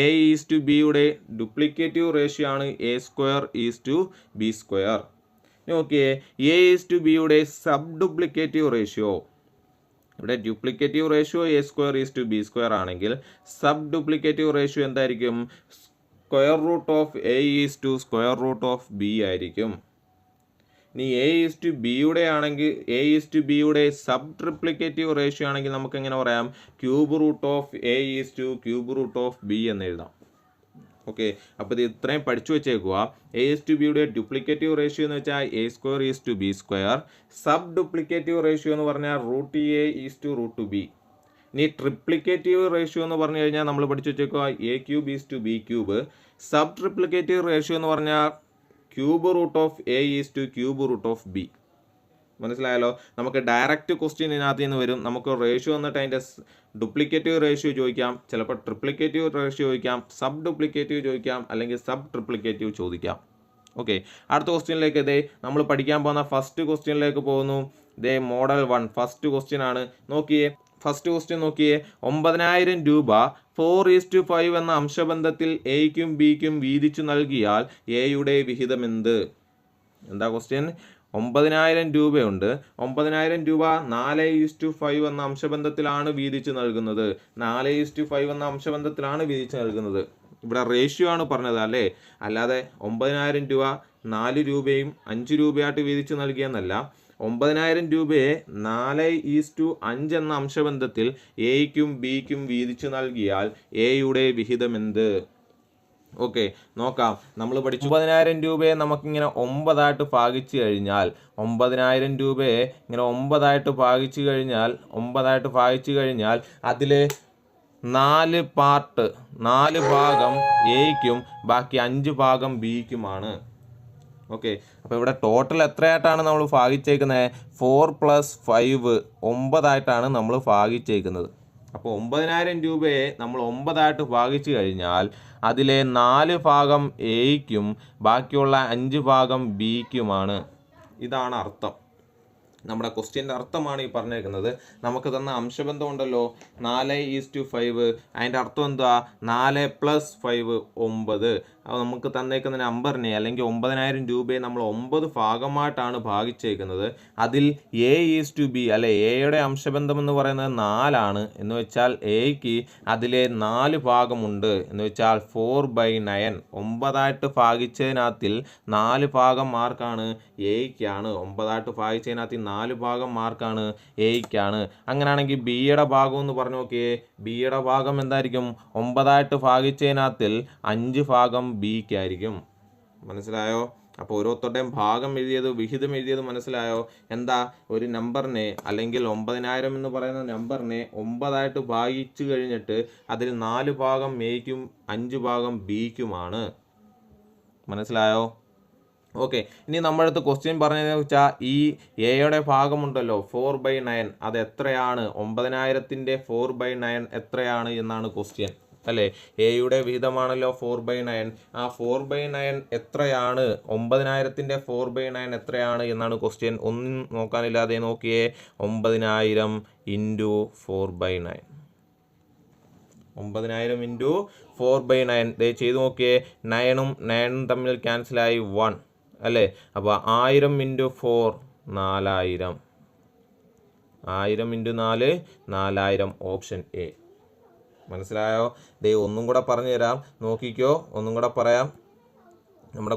A:B ഡ്യൂപ്ലിക്കേറ്റീവ് റേഷ്യോ ആണ് A²:B². നോക്കിയേ, A:B സബ് ഡ്യൂപ്ലിക്കേറ്റീവ് റേഷ്യോ. ഇവിടെ ഡ്യൂപ്ലിക്കേറ്റീവ് റേഷ്യോ A²:B² ആണെങ്കിൽ സബ് ഡ്യൂപ്ലിക്കേറ്റീവ് റേഷ്യോ എന്തായിരിക്കും? √A:√B ആയിരിക്കും. ഇനി A:B ആണെങ്കിൽ A:B സബ് ട്രിപ്ലിക്കേറ്റീവ് റേഷ്യോ ആണെങ്കിൽ നമുക്ക് എങ്ങനെ പറയാം? √A:√B എന്ന് എഴുതാം. ഓക്കെ, അപ്പോൾ ഇത് ഇത്രയും പഠിച്ചു വെച്ചേക്കുക. A:B ഡ്യൂപ്ലിക്കേറ്റീവ് റേഷ്യോ എന്ന് വെച്ചാൽ A²:B². സബ് ഡ്യൂപ്ലിക്കേറ്റീവ് റേഷ്യോ എന്ന് പറഞ്ഞാൽ √A:√B. ഇനി ട്രിപ്ലിക്കേറ്റീവ് റേഷ്യോ എന്ന് പറഞ്ഞു കഴിഞ്ഞാൽ നമ്മൾ പഠിച്ചു വെച്ചേക്കുക A³:B³. സബ് ട്രിപ്ലിക്കേറ്റീവ് റേഷ്യോ എന്ന് പറഞ്ഞാൽ √A:3/B. മനസ്സിലായല്ലോ? നമുക്ക് ഡയറക്റ്റ് ക്വസ്റ്റ്യൻ ഇതിനകത്ത് നിന്ന് വരും. നമുക്ക് റേഷ്യോ എന്നിട്ട് അതിൻ്റെ ഡ്യൂപ്ലിക്കേറ്റീവ് റേഷ്യോ ചോദിക്കാം, ചിലപ്പോൾ ട്രിപ്ലിക്കേറ്റീവ് റേഷ്യോ ചോദിക്കാം, സബ് ഡ്യൂപ്ലിക്കേറ്റീവ് ചോദിക്കാം, അല്ലെങ്കിൽ സബ് ട്രിപ്ലിക്കേറ്റീവ് ചോദിക്കാം. ഓക്കെ, അടുത്ത ക്വസ്റ്റ്യനിലേക്ക് നമ്മൾ പഠിക്കാൻ പോകുന്ന ഫസ്റ്റ് ക്വസ്റ്റ്യനിലേക്ക് പോകുന്നു. മോഡൽ 1 ഫസ്റ്റ് ക്വസ്റ്റ്യൻ ആണ്. നോക്കിയേ, ഫസ്റ്റ് ക്വസ്റ്റ്യൻ നോക്കിയേ. 9000 രൂപ 4:5 എന്ന അംശബന്ധത്തിൽ എയ്ക്കും ബിക്കും വീതിച്ചു നൽകിയാൽ എയുടെ വിഹിതം എന്ത്? എന്താ ക്വസ്റ്റ്യൻ? 9000 രൂപയുണ്ട്. 9000 രൂപ 4:5 എന്ന അംശബന്ധത്തിലാണ് വീതിച്ചു നൽകുന്നത്. 4:5 എന്ന അംശബന്ധത്തിലാണ് വീതിച്ചു നൽകുന്നത്. ഇവിടെ റേഷ്യോ ആണ് പറഞ്ഞത് അല്ലേ, അല്ലാതെ 9000 രൂപ 4 രൂപയും 5 രൂപയായിട്ട് വീതിച്ചു നൽകിയെന്നല്ല. 9000 രൂപയെ 4:5 എന്ന അംശബന്ധത്തിൽ എയ്ക്കും ബിക്കും വീതിച്ചു നൽകിയാൽ എയുടെ വിഹിതം എന്ത്? ഓക്കെ, നോക്കാം. നമ്മൾ പഠിച്ചു 9000 രൂപയെ നമുക്കിങ്ങനെ 9 ആയിട്ട് ഭാഗിച്ചു കഴിഞ്ഞാൽ 9000 രൂപയെ ഇങ്ങനെ 9 ആയിട്ട് ഭാഗിച്ചു കഴിഞ്ഞാൽ അതിൽ 4 പാർട്ട്, 4 ഭാഗം എയ്ക്കും ബാക്കി 5 ഭാഗം ബിക്കുമാണ്. ഓക്കെ, അപ്പോൾ ഇവിടെ ടോട്ടൽ എത്രയായിട്ടാണ് നമ്മൾ ഭാഗിച്ചേക്കുന്നത്? 4 + 5 9 ആയിട്ടാണ് നമ്മൾ ഭാഗിച്ചേക്കുന്നത്. അപ്പോൾ 9000 രൂപയെ നമ്മൾ 9 ആയിട്ട് ഭാഗിച്ചു കഴിഞ്ഞാൽ അതിലെ 4 ഭാഗം എയ്ക്കും ബാക്കിയുള്ള 5 ഭാഗം ബിക്കുമാണ്. ഇതാണ് അർത്ഥം. നമ്മുടെ ക്വസ്റ്റ്യൻ്റെ അർത്ഥമാണ് ഈ പറഞ്ഞേക്കുന്നത്. നമുക്ക് തന്ന അംശബന്ധം ഉണ്ടല്ലോ 4:5, അതിൻ്റെ അർത്ഥം എന്താ? 4 + 5 9. അപ്പോൾ നമുക്ക് തന്നേക്കുന്ന നമ്പറിനെ അല്ലെങ്കിൽ 9000 രൂപയെ നമ്മൾ 9 ഭാഗമായിട്ടാണ് ഭാഗിച്ചേക്കുന്നത്. അതിൽ A:B അല്ലെ എയുടെ അംശബന്ധം എന്ന് പറയുന്നത് 4 ആണ്. എന്ന് വെച്ചാൽ എയ്ക്ക് അതിലെ 4 ഭാഗമുണ്ട്. എന്ന് വെച്ചാൽ 4/9. 9 ആയിട്ട് ഭാഗിച്ചതിനകത്തിൽ 4 ഭാഗം മാർക്കാണ് എയ്ക്കാണ്. 9 ആയിട്ട് ഭാഗിച്ചതിനകത്ത് 4 ഭാഗം മാർക്കാണ് എയ്ക്കാണ്. അങ്ങനെയാണെങ്കിൽ ബിയുടെ ഭാഗം എന്ന് പറഞ്ഞു നോക്കിയേ. ബിയുടെ ഭാഗം എന്തായിരിക്കും? 9 ആയിട്ട് ഭാഗിച്ചതിനകത്തിൽ 5 ഭാഗം ബിക്കായിരിക്കും. മനസ്സിലായോ? അപ്പോൾ ഓരോരുത്തരുടെയും ഭാഗം എഴുതിയത് വിഹിതം എഴുതിയത് മനസ്സിലായോ? എന്താ, ഒരു നമ്പറിനെ അല്ലെങ്കിൽ 9000 എന്ന് പറയുന്ന നമ്പറിനെ 9 ഭാഗിച്ചു കഴിഞ്ഞിട്ട് അതിൽ 4 ഭാഗം എയ്ക്കും 5 ഭാഗം ബിക്കുമാണ്. മനസ്സിലായോ? ഓക്കെ, ഇനി നമ്മുടെ അടുത്ത് ക്വസ്റ്റ്യൻ പറഞ്ഞതെന്ന് വെച്ചാൽ ഈ എയുടെ ഭാഗമുണ്ടല്ലോ 4/9, അത് എത്രയാണ്? 9000ൻ്റെ 4/9 എത്രയാണ് എന്നാണ് ക്വസ്റ്റ്യൻ അല്ലേ? എയുടെ വിഹിതമാണല്ലോ 4/9. ആ 4/9 എത്രയാണ്? 9000ൻ്റെ 4/9 എത്രയാണ് എന്നാണ് ക്വസ്റ്റ്യൻ. ഒന്നും നോക്കാനില്ലാതെ നോക്കിയേ, 9000 ഇൻറ്റു 4/9. 9000 ഇൻറ്റു 4/9 ദേ ചെയ്ത് നോക്കിയേ. 9ഉം 9ഉം തമ്മിൽ ക്യാൻസലായി 1 അല്ലേ? അപ്പോൾ 1000 ഇൻറ്റു 4 4000. 1000 into 4 4000, option A. മനസ്സിലായോ? ദേ ഒന്നും കൂടെ പറഞ്ഞു തരാം, നോക്കിക്കോ, ഒന്നും കൂടെ പറയാം. നമ്മുടെ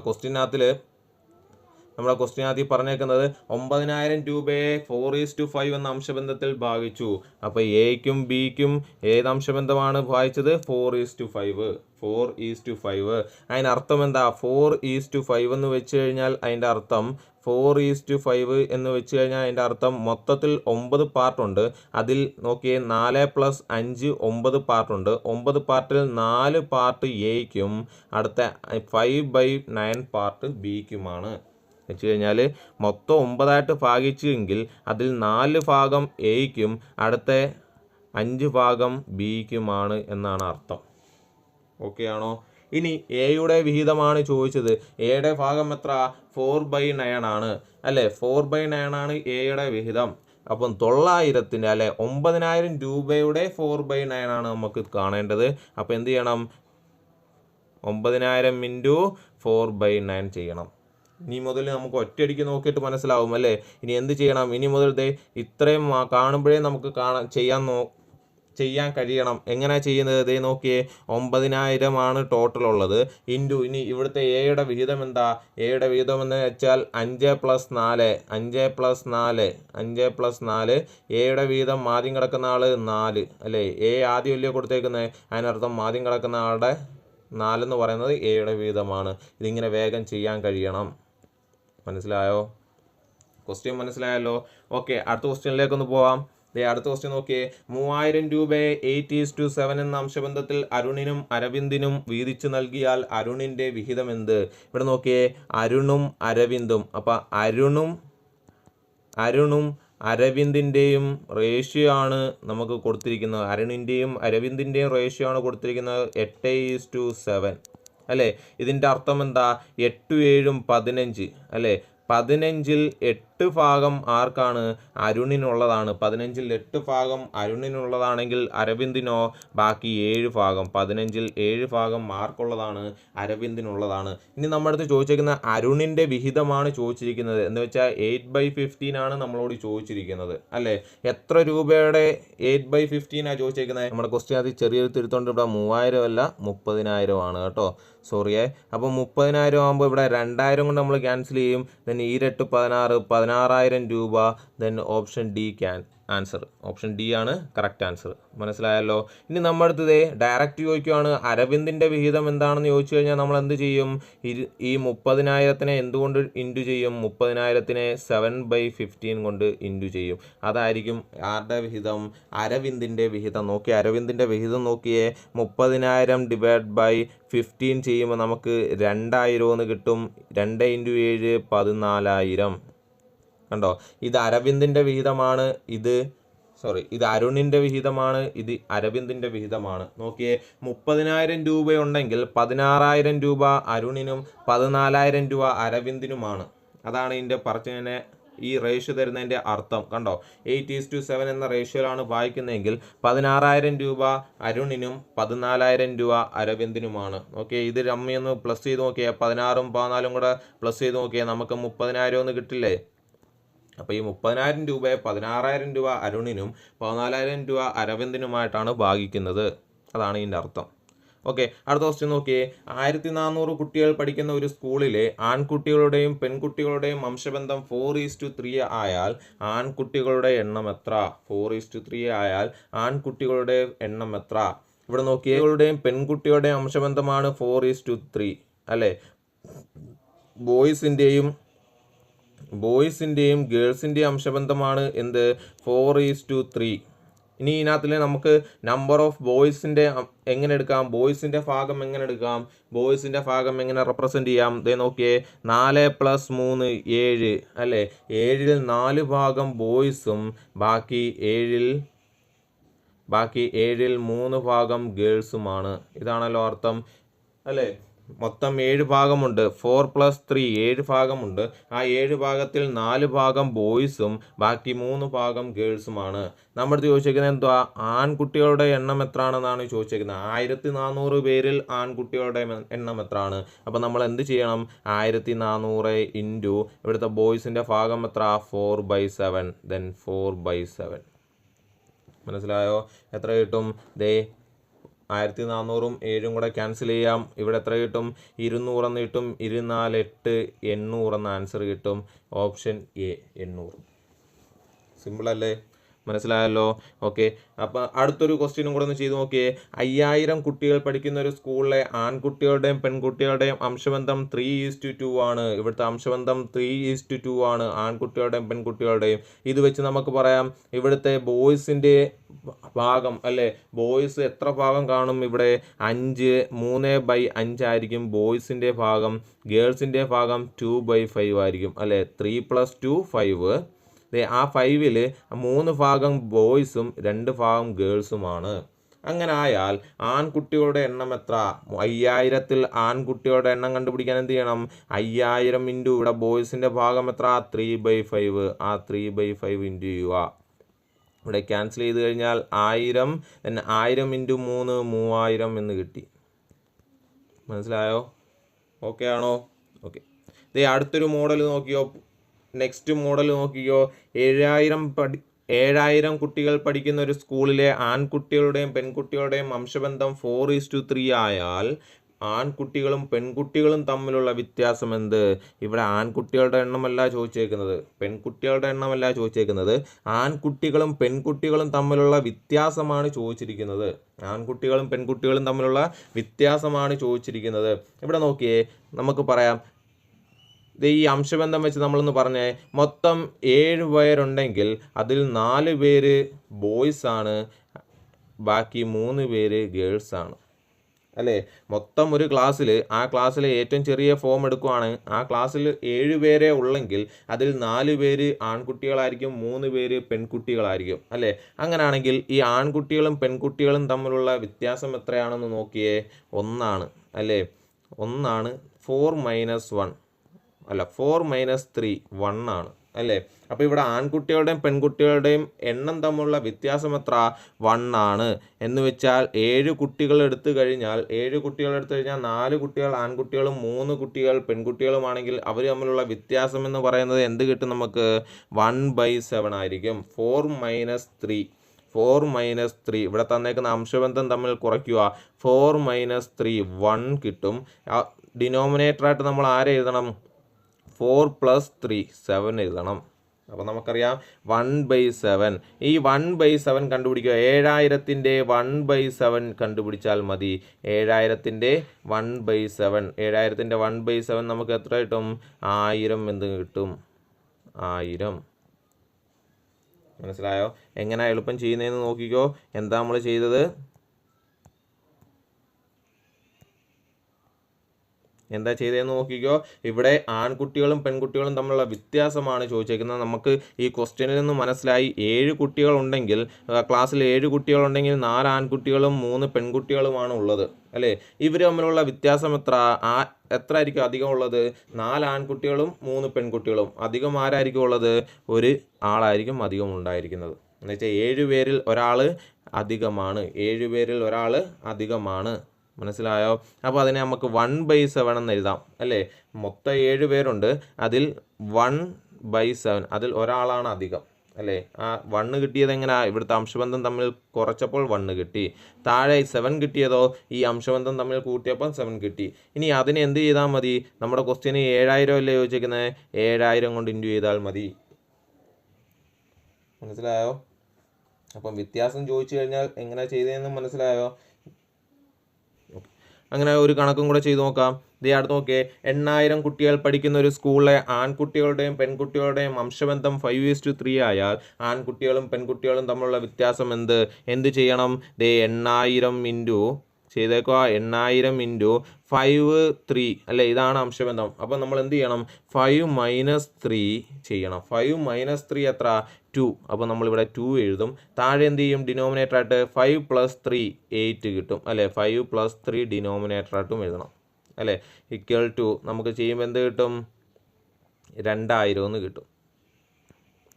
ക്വസ്റ്റ്യനകത്ത് പറഞ്ഞേക്കുന്നത് 9000 രൂപയെ 4:5 എന്ന അംശബന്ധത്തിൽ ഭാഗിച്ചു. അപ്പോൾ എയ്ക്കും ബിക്കും ഏത് അംശബന്ധമാണ് ഭാഗിച്ചത്? 4:5. 4:5. അതിനർത്ഥം എന്താ? 4:5 എന്ന് വെച്ച് കഴിഞ്ഞാൽ അതിൻ്റെ അർത്ഥം 4:5 എന്ന് വെച്ച് കഴിഞ്ഞാൽ അതിൻ്റെ അർത്ഥം മൊത്തത്തിൽ 9 പാർട്ടുണ്ട്. അതിൽ നോക്കിയേ, 4 + 5 9 പാർട്ടുണ്ട്. 9 പാർട്ടിൽ 4 പാർട്ട് എയ്ക്കും അടുത്ത 5/9 പാർട്ട് ബിക്കുമാണ്. വെച്ച് കഴിഞ്ഞാൽ മൊത്തം 9 ഭാഗിച്ചെങ്കിൽ അതിൽ 4 ഭാഗം എയ്ക്കും അടുത്ത 5 ഭാഗം ബിക്കുമാണ് എന്നാണ് അർത്ഥം. ഓക്കെ ആണോ? ഇനി എയുടെ വിഹിതമാണ് ചോദിച്ചത്. എയുടെ ഭാഗം എത്ര? 4/9 ആണ് അല്ലേ? 4/9 ആണ് എയുടെ വിഹിതം. അപ്പം 900ൻ്റെ അല്ലെ 9000 രൂപയുടെ 4/9 ആണ് നമുക്ക് കാണേണ്ടത്. അപ്പോൾ എന്ത് ചെയ്യണം? 9000 ഇൻറ്റു 4/9 ചെയ്യണം. ഇനി മുതൽ നമുക്ക് ഒറ്റയടിക്ക് നോക്കിയിട്ട് മനസ്സിലാവും അല്ലേ? ഇനി എന്ത് ചെയ്യണം? ഇനി മുതൽ ഇത്രയും കാണുമ്പോഴേ നമുക്ക് ചെയ്യാൻ കഴിയണം. എങ്ങനെ ചെയ്യുന്നത്? ദേ നോക്കിയേ, 9000 ആണ് ടോട്ടൽ ഉള്ളത്. ഇൻറ്റു ഇനി ഇവിടുത്തെ എയുടെ വിഹിതം എന്താ? എയുടെ വിഹിതം എന്ന് വെച്ചാൽ 5 + 4. 5 + 4 എയുടെ വിഹിതം ആദ്യം കിടക്കുന്ന ആൾ 4 അല്ലേ? എ ആദ്യം അല്ലേ കൊടുത്തേക്കുന്നത്? അതിനർത്ഥം ആദ്യം കിടക്കുന്ന ആളുടെ 4 എന്ന് പറയുന്നത് എയുടെ വിഹിതമാണ്. ഇതിങ്ങനെ വേഗം ചെയ്യാൻ കഴിയണം. മനസ്സിലായോ? ക്വസ്റ്റ്യൻ മനസ്സിലായല്ലോ? ഓക്കെ, അടുത്ത ക്വസ്റ്റ്യനിലേക്കൊന്ന് പോവാം. അടുത്ത ക്വസ്റ്റ്യൻ നോക്കിയേ. 3000 രൂപയെ 8:7 എന്ന അംശബന്ധത്തിൽ അരുണിനും അരവിന്ദിനും വീതിച്ചു നൽകിയാൽ അരുണിൻ്റെ വിഹിതം എന്ത്? ഇവിടെ നോക്കിയേ, അരുണും അരവിന്ദും. അപ്പം അരുണും അരവിന്ദിൻ്റെയും റേഷ്യോ ആണ് നമുക്ക് കൊടുത്തിരിക്കുന്നത്. അരുണിൻ്റെയും അരവിന്ദിൻ്റെയും റേഷ്യോ ആണ് കൊടുത്തിരിക്കുന്നത് 8:7 അല്ലേ? ഇതിൻ്റെ അർത്ഥം എന്താ? 8 7 15 അല്ലേ? 15ൽ 8 ഭാഗം ആർക്കാണ്? അരുണിനുള്ളതാണ്. 15ൽ 8 ഭാഗം അരുണിനുള്ളതാണെങ്കിൽ അരവിന്ദിനോ? ബാക്കി 7 ഭാഗം. 15ൽ 7 ഭാഗം ആർക്കുള്ളതാണ്? അരവിന്ദിനുള്ളതാണ്. ഇനി നമ്മുടെ അടുത്ത് ചോദിച്ചിരിക്കുന്ന അരുണിൻ്റെ വിഹിതമാണ് ചോദിച്ചിരിക്കുന്നത്. എന്ന് വെച്ചാൽ 8/15 ആണ് നമ്മളോട് ചോദിച്ചിരിക്കുന്നത് അല്ലേ? എത്ര രൂപയുടെ 8/15 ചോദിച്ചിരിക്കുന്നത്? നമ്മുടെ ക്വസ്റ്റ്യൻ അത് ചെറിയൊരു തിരുത്തോണ്ട് ഇവിടെ 3000 അല്ല 30,000 ആണ് കേട്ടോ. സോറിയേ. അപ്പോൾ 30,000 ആകുമ്പോൾ ഇവിടെ 2000 കൊണ്ട് നമ്മൾ ക്യാൻസൽ ചെയ്യും. ദെൻ 2 16 16,000 രൂപ. Then option D answer. Option D ആണ് കറക്റ്റ് ആൻസർ. മനസ്സിലായല്ലോ? ഇനി നമ്മുടെ അടുത്ത് ഡയറക്റ്റ് ചോദിക്കുകയാണ് അരവിന്ദിൻ്റെ വിഹിതം എന്താണെന്ന് ചോദിച്ചു കഴിഞ്ഞാൽ നമ്മൾ എന്ത് ചെയ്യും? ഈ 30,000നെ എന്തുകൊണ്ട് ഇൻറ്റു ചെയ്യും? 30,000നെ 7/15 കൊണ്ട് ഇൻറ്റു ചെയ്യും. അതായിരിക്കും ആരുടെ വിഹിതം? അരവിന്ദിൻ്റെ വിഹിതം. നോക്കിയേ, അരവിന്ദിൻ്റെ വിഹിതം നോക്കിയേ. 30,000 / 15 ചെയ്യുമ്പോൾ നമുക്ക് 2000 എന്ന് കിട്ടും. 2 × 7 14,000. കണ്ടോ? ഇത് അരവിന്ദിൻ്റെ വിഹിതമാണ്. ഇത് അരുണിൻ്റെ വിഹിതമാണ്. ഇത് അരവിന്ദിൻ്റെ വിഹിതമാണ്. നോക്കിയേ, 30,000 രൂപയുണ്ടെങ്കിൽ 16,000 രൂപ അരുണിനും 14,000 രൂപ അരവിന്ദിനുമാണ്. അതാണ് ഇതിൻ്റെ പറച്ചിനെ ഈ റേഷ്യോ തരുന്നതിൻ്റെ അർത്ഥം. കണ്ടോ? 8:7 എന്ന റേഷ്യോയിലാണ് വായിക്കുന്നതെങ്കിൽ 16,000 രൂപ അരുണിനും 14,000 രൂപ അരവിന്ദിനുമാണ്. ഓക്കെ, ഇത് രമ്യൊന്ന് പ്ലസ് ചെയ്ത് നോക്കിയേ. 16ഉം 14ഉം കൂടെ പ്ലസ് ചെയ്ത് നോക്കിയേ, നമുക്ക് 30,000 എന്ന് കിട്ടില്ലേ? അപ്പോൾ ഈ 30,000 രൂപയെ 16,000 രൂപ അരുണിനും 14,000 രൂപ അരവിന്ദിനുമായിട്ടാണ് ഭാഗിക്കുന്നത്. അതാണ് ഇതിൻ്റെ അർത്ഥം. ഓക്കെ, അടുത്ത ക്വസ്റ്റ്യൻ നോക്കിയേ. 1400 കുട്ടികൾ പഠിക്കുന്ന ഒരു സ്കൂളിലെ ആൺകുട്ടികളുടെയും പെൺകുട്ടികളുടെയും അംശബന്ധം 4:3 ആയാൽ ആൺകുട്ടികളുടെ എണ്ണം എത്ര? 4:3 ആയാൽ ആൺകുട്ടികളുടെ എണ്ണം എത്ര? ഇവിടെ നോക്കിയേ, കുട്ടികളുടെയും പെൺകുട്ടികളുടെയും അംശബന്ധമാണ് 4:3 അല്ലേ? ബോയ്സിൻ്റെയും ഗേൾസിൻ്റെയും അംശബന്ധമാണ് എന്ത് 4:3. ഇനി ഇതിനകത്തിൽ നമുക്ക് നമ്പർ ഓഫ് ബോയ്സിൻ്റെ എങ്ങനെ എടുക്കാം, ബോയ്സിൻ്റെ ഭാഗം എങ്ങനെ എടുക്കാം, ബോയ്സിൻ്റെ ഭാഗം എങ്ങനെ റെപ്രസെൻ്റ് ചെയ്യാം? ദേ നോക്കിയേ, 4 + 3 7 അല്ലേ, 7-ൽ 4 ഭാഗം ബോയ്സും ബാക്കി 7-ൽ 3 ഭാഗം ഗേൾസുമാണ്. ഇതാണല്ലോ അർത്ഥം അല്ലേ. മൊത്തം 7 ഭാഗമുണ്ട്, 4 + 3 7 ഭാഗമുണ്ട്. ആ 7 ഭാഗത്തിൽ 4 ഭാഗം ബോയ്സും ബാക്കി 3 ഭാഗം ഗേൾസുമാണ്. നമ്മുടെ അടുത്ത് ചോദിച്ചിരിക്കുന്നത് എന്തുവാ, ആൺകുട്ടികളുടെ എണ്ണം എത്രയാണെന്നാണ് ചോദിച്ചിരിക്കുന്നത്. 1400 പേരിൽ ആൺകുട്ടികളുടെ എണ്ണം എത്രയാണ്? അപ്പോൾ നമ്മൾ എന്ത് ചെയ്യണം, 1400 ഇൻറ്റു ഇവിടുത്തെ ബോയ്സിൻ്റെ ഭാഗം എത്ര, 4/7, ദെൻ 4/7. മനസ്സിലായോ? എത്ര കിട്ടും? ദേ 1400-ഉം 7-ഉം കൂടെ ക്യാൻസൽ ചെയ്യാം. ഇവിടെ എത്ര കിട്ടും, 200 എന്ന് കിട്ടും. 24 8 800 എന്ന ആൻസർ കിട്ടും. Option A 800. സിമ്പിൾ അല്ലേ? മനസ്സിലായല്ലോ. ഓക്കെ, അപ്പോൾ അടുത്തൊരു ക്വസ്റ്റ്യനും കൂടെ ഒന്ന് ചെയ്ത് നോക്കിയേ. 5000 കുട്ടികൾ പഠിക്കുന്ന ഒരു സ്കൂളിലെ ആൺകുട്ടികളുടെയും പെൺകുട്ടികളുടെയും അംശബന്ധം 3:2 ആണ്. ഇവിടുത്തെ അംശബന്ധം 3:2 ആണ്, ആൺകുട്ടികളുടെയും പെൺകുട്ടികളുടെയും. ഇത് വെച്ച് നമുക്ക് പറയാം ഇവിടുത്തെ ബോയ്സിൻ്റെ ഭാഗം അല്ലേ, ബോയ്സ് എത്ര ഭാഗം കാണും ഇവിടെ, 5 3/5 ആയിരിക്കും ബോയ്സിൻ്റെ ഭാഗം. ഗേൾസിൻ്റെ ഭാഗം 2/5 ആയിരിക്കും അല്ലേ. 3 + 2 5. ആ 5-ൽ 3 ഭാഗം ബോയ്സും 2 ഭാഗം ഗേൾസുമാണ്. അങ്ങനെ ആയാൽ ആൺകുട്ടികളുടെ എണ്ണം എത്ര? 5000-ൽ ആൺകുട്ടികളുടെ എണ്ണം കണ്ടുപിടിക്കാൻ എന്ത് ചെയ്യണം, 5000 ഇൻറ്റു ഇവിടെ ബോയ്സിൻ്റെ ഭാഗം എത്ര, 3/5. ആ 3/5 ഇൻറ്റു ചെയ്യുക. ഇവിടെ ക്യാൻസൽ ചെയ്ത് കഴിഞ്ഞാൽ 1000, then 1000 ഇൻറ്റു 3 3000 എന്ന് കിട്ടി. മനസ്സിലായോ? ഓക്കെ ആണോ? ഓക്കെ, ഇതേ അടുത്തൊരു മോഡൽ നോക്കിയോ. നെക്സ്റ്റ് മോഡൽ നോക്കിയോ. 7000 കുട്ടികൾ പഠിക്കുന്ന ഒരു സ്കൂളിലെ ആൺകുട്ടികളുടെയും പെൺകുട്ടികളുടെയും അംശബന്ധം 4:3 ആയാൽ ആൺകുട്ടികളും പെൺകുട്ടികളും തമ്മിലുള്ള വ്യത്യാസം എന്ത്? ഇവിടെ ആൺകുട്ടികളുടെ എണ്ണമല്ല ചോദിച്ചേക്കുന്നത്, പെൺകുട്ടികളുടെ എണ്ണമല്ല ചോദിച്ചേക്കുന്നത്, ആൺകുട്ടികളും പെൺകുട്ടികളും തമ്മിലുള്ള വ്യത്യാസമാണ് ചോദിച്ചിരിക്കുന്നത്. ആൺകുട്ടികളും പെൺകുട്ടികളും തമ്മിലുള്ള വ്യത്യാസമാണ് ചോദിച്ചിരിക്കുന്നത്. ഇവിടെ നോക്കിയേ, നമുക്ക് പറയാം ഈ അംശബന്ധം വെച്ച് നമ്മളൊന്ന് പറഞ്ഞേ. മൊത്തം 7 പേരുണ്ടെങ്കിൽ അതിൽ 4 പേര് ബോയ്സ് ആണ്, ബാക്കി 3 പേര് ഗേൾസ് ആണ് അല്ലേ. മൊത്തം ഒരു ക്ലാസ്സിൽ, ആ ക്ലാസ്സിലെ ഏറ്റവും ചെറിയ ഫോം എടുക്കുവാണ്, ആ ക്ലാസ്സിൽ 7 പേരെ ഉള്ളെങ്കിൽ അതിൽ 4 പേര് ആൺകുട്ടികളായിരിക്കും, 3 പേര് പെൺകുട്ടികളായിരിക്കും അല്ലേ. അങ്ങനെയാണെങ്കിൽ ഈ ആൺകുട്ടികളും പെൺകുട്ടികളും തമ്മിലുള്ള വ്യത്യാസം എത്രയാണെന്ന് നോക്കിയേ. 1 ആണ് അല്ലേ, 1 ആണ്. 4 - 1 അല്ല, 4 - 3 1 ആണ് അല്ലേ. അപ്പോൾ ഇവിടെ ആൺകുട്ടികളുടെയും പെൺകുട്ടികളുടെയും എണ്ണം തമ്മിലുള്ള വ്യത്യാസം എത്ര? 1 ആണ്. എന്ന് വെച്ചാൽ 7 കുട്ടികൾ എടുത്തു കഴിഞ്ഞാൽ 4 കുട്ടികൾ ആൺകുട്ടികളും 3 കുട്ടികൾ പെൺകുട്ടികളുമാണെങ്കിൽ അവർ തമ്മിലുള്ള വ്യത്യാസം എന്ന് പറയുന്നത് എന്ത് കിട്ടും നമുക്ക്? 1/7 ആയിരിക്കും. 4 - 3 ഇവിടെ തന്നേക്കുന്ന അംശബന്ധം തമ്മിൽ കുറയ്ക്കുക. 4 - 3 1 കിട്ടും. ഡിനോമിനേറ്ററായിട്ട് നമ്മൾ ആരെ എഴുതണം? 4 + 3 7 എഴുതണം. അപ്പോൾ നമുക്കറിയാം 1/7. ഈ 1/7 കണ്ടുപിടിക്കുക. 7000-ൻ്റെ 1/7 കണ്ടുപിടിച്ചാൽ മതി. 7000-ൻ്റെ 1/7. 7000-ൻ്റെ 1/7 നമുക്ക് എത്ര കിട്ടും? 1000 എന്ന് കിട്ടും. 1000. മനസ്സിലായോ? എങ്ങനെ എളുപ്പം ചെയ്യുന്നതെന്ന് നോക്കിക്കോ. എന്താ നമ്മൾ ചെയ്തത്? എന്താ ചെയ്തതെന്ന് നോക്കിക്കോ. ഇവിടെ ആൺകുട്ടികളും പെൺകുട്ടികളും തമ്മിലുള്ള വ്യത്യാസമാണ് ചോദിച്ചേക്കുന്നത്. നമുക്ക് ഈ ക്വസ്റ്റ്യനിൽ നിന്ന് മനസ്സിലായി 7 കുട്ടികളുണ്ടെങ്കിൽ, ക്ലാസ്സിൽ 7 കുട്ടികളുണ്ടെങ്കിൽ 4 ആൺകുട്ടികളും 3 പെൺകുട്ടികളുമാണ് ഉള്ളത് അല്ലേ. ഇവർ തമ്മിലുള്ള വ്യത്യാസം എത്ര ആയിരിക്കും അധികം ഉള്ളത്? 4 ആൺകുട്ടികളും 3 പെൺകുട്ടികളും. അധികം ആരായിരിക്കും ഉള്ളത്? ഒരു ആളായിരിക്കും അധികം ഉണ്ടായിരിക്കുന്നത്. എന്ന് വെച്ചാൽ 7 പേരിൽ ഒരാൾ അധികമാണ്. 7 പേരിൽ ഒരാൾ അധികമാണ്. മനസ്സിലായോ? അപ്പോൾ അതിനെ നമുക്ക് 1/7 എന്ന് എഴുതാം അല്ലേ. മൊത്തം 7 പേരുണ്ട്, അതിൽ 1/7, അതിൽ ഒരാളാണ് അധികം അല്ലേ. ആ 1 കിട്ടിയത് എങ്ങനെയാണ്? ഇവിടുത്തെ അംശബന്ധം തമ്മിൽ കുറച്ചപ്പോൾ 1 കിട്ടി. താഴെ 7 കിട്ടിയതോ ഈ അംശബന്ധം തമ്മിൽ കൂട്ടിയപ്പോൾ 7 കിട്ടി. ഇനി അതിനെ എന്ത് ചെയ്താൽ മതി? നമ്മുടെ ക്വസ്റ്റ്യന് 7000 അല്ലേ ചോദിച്ചേക്കുന്നത്, 7000 കൊണ്ട് ഇൻറ്റു ചെയ്താൽ മതി. മനസ്സിലായോ? അപ്പം വ്യത്യാസം ചോദിച്ചു കഴിഞ്ഞാൽ എങ്ങനെ ചെയ്തതെന്ന് മനസ്സിലായോ? അങ്ങനെ ഒരു കണക്കും കൂടെ ചെയ്ത് നോക്കാം. അടുത്ത് നോക്കിയേ, 8000 കുട്ടികൾ പഠിക്കുന്ന ഒരു സ്കൂളിലെ ആൺകുട്ടികളുടെയും പെൺകുട്ടികളുടെയും അംശബന്ധം 5:3 ആയാൽ ആൺകുട്ടികളും പെൺകുട്ടികളും തമ്മിലുള്ള വ്യത്യാസം എന്ത് ചെയ്യണം? 8000 ഇൻറ്റു ചെയ്തേക്കുക, 8000 ഇൻറ്റു 5:3 അല്ലേ, ഇതാണ് അംശബന്ധം. അപ്പോൾ നമ്മൾ എന്ത് ചെയ്യണം? 5 - 3 ചെയ്യണം. 5 - 3 എത്ര? 2. അപ്പോൾ നമ്മളിവിടെ 2 എഴുതും. താഴെ എന്ത് ചെയ്യും? ഡിനോമിനേറ്റർ ആയിട്ട് 5 + 3 8 കിട്ടും അല്ലേ. 5 + 3 ഡിനോമിനേറ്റർ ആയിട്ടും എഴുതണം അല്ലേ. ഇക്വൽ ടു നമുക്ക് ചെയ്യുമ്പോൾ എന്ത് കിട്ടും? 2000 എന്ന് കിട്ടും.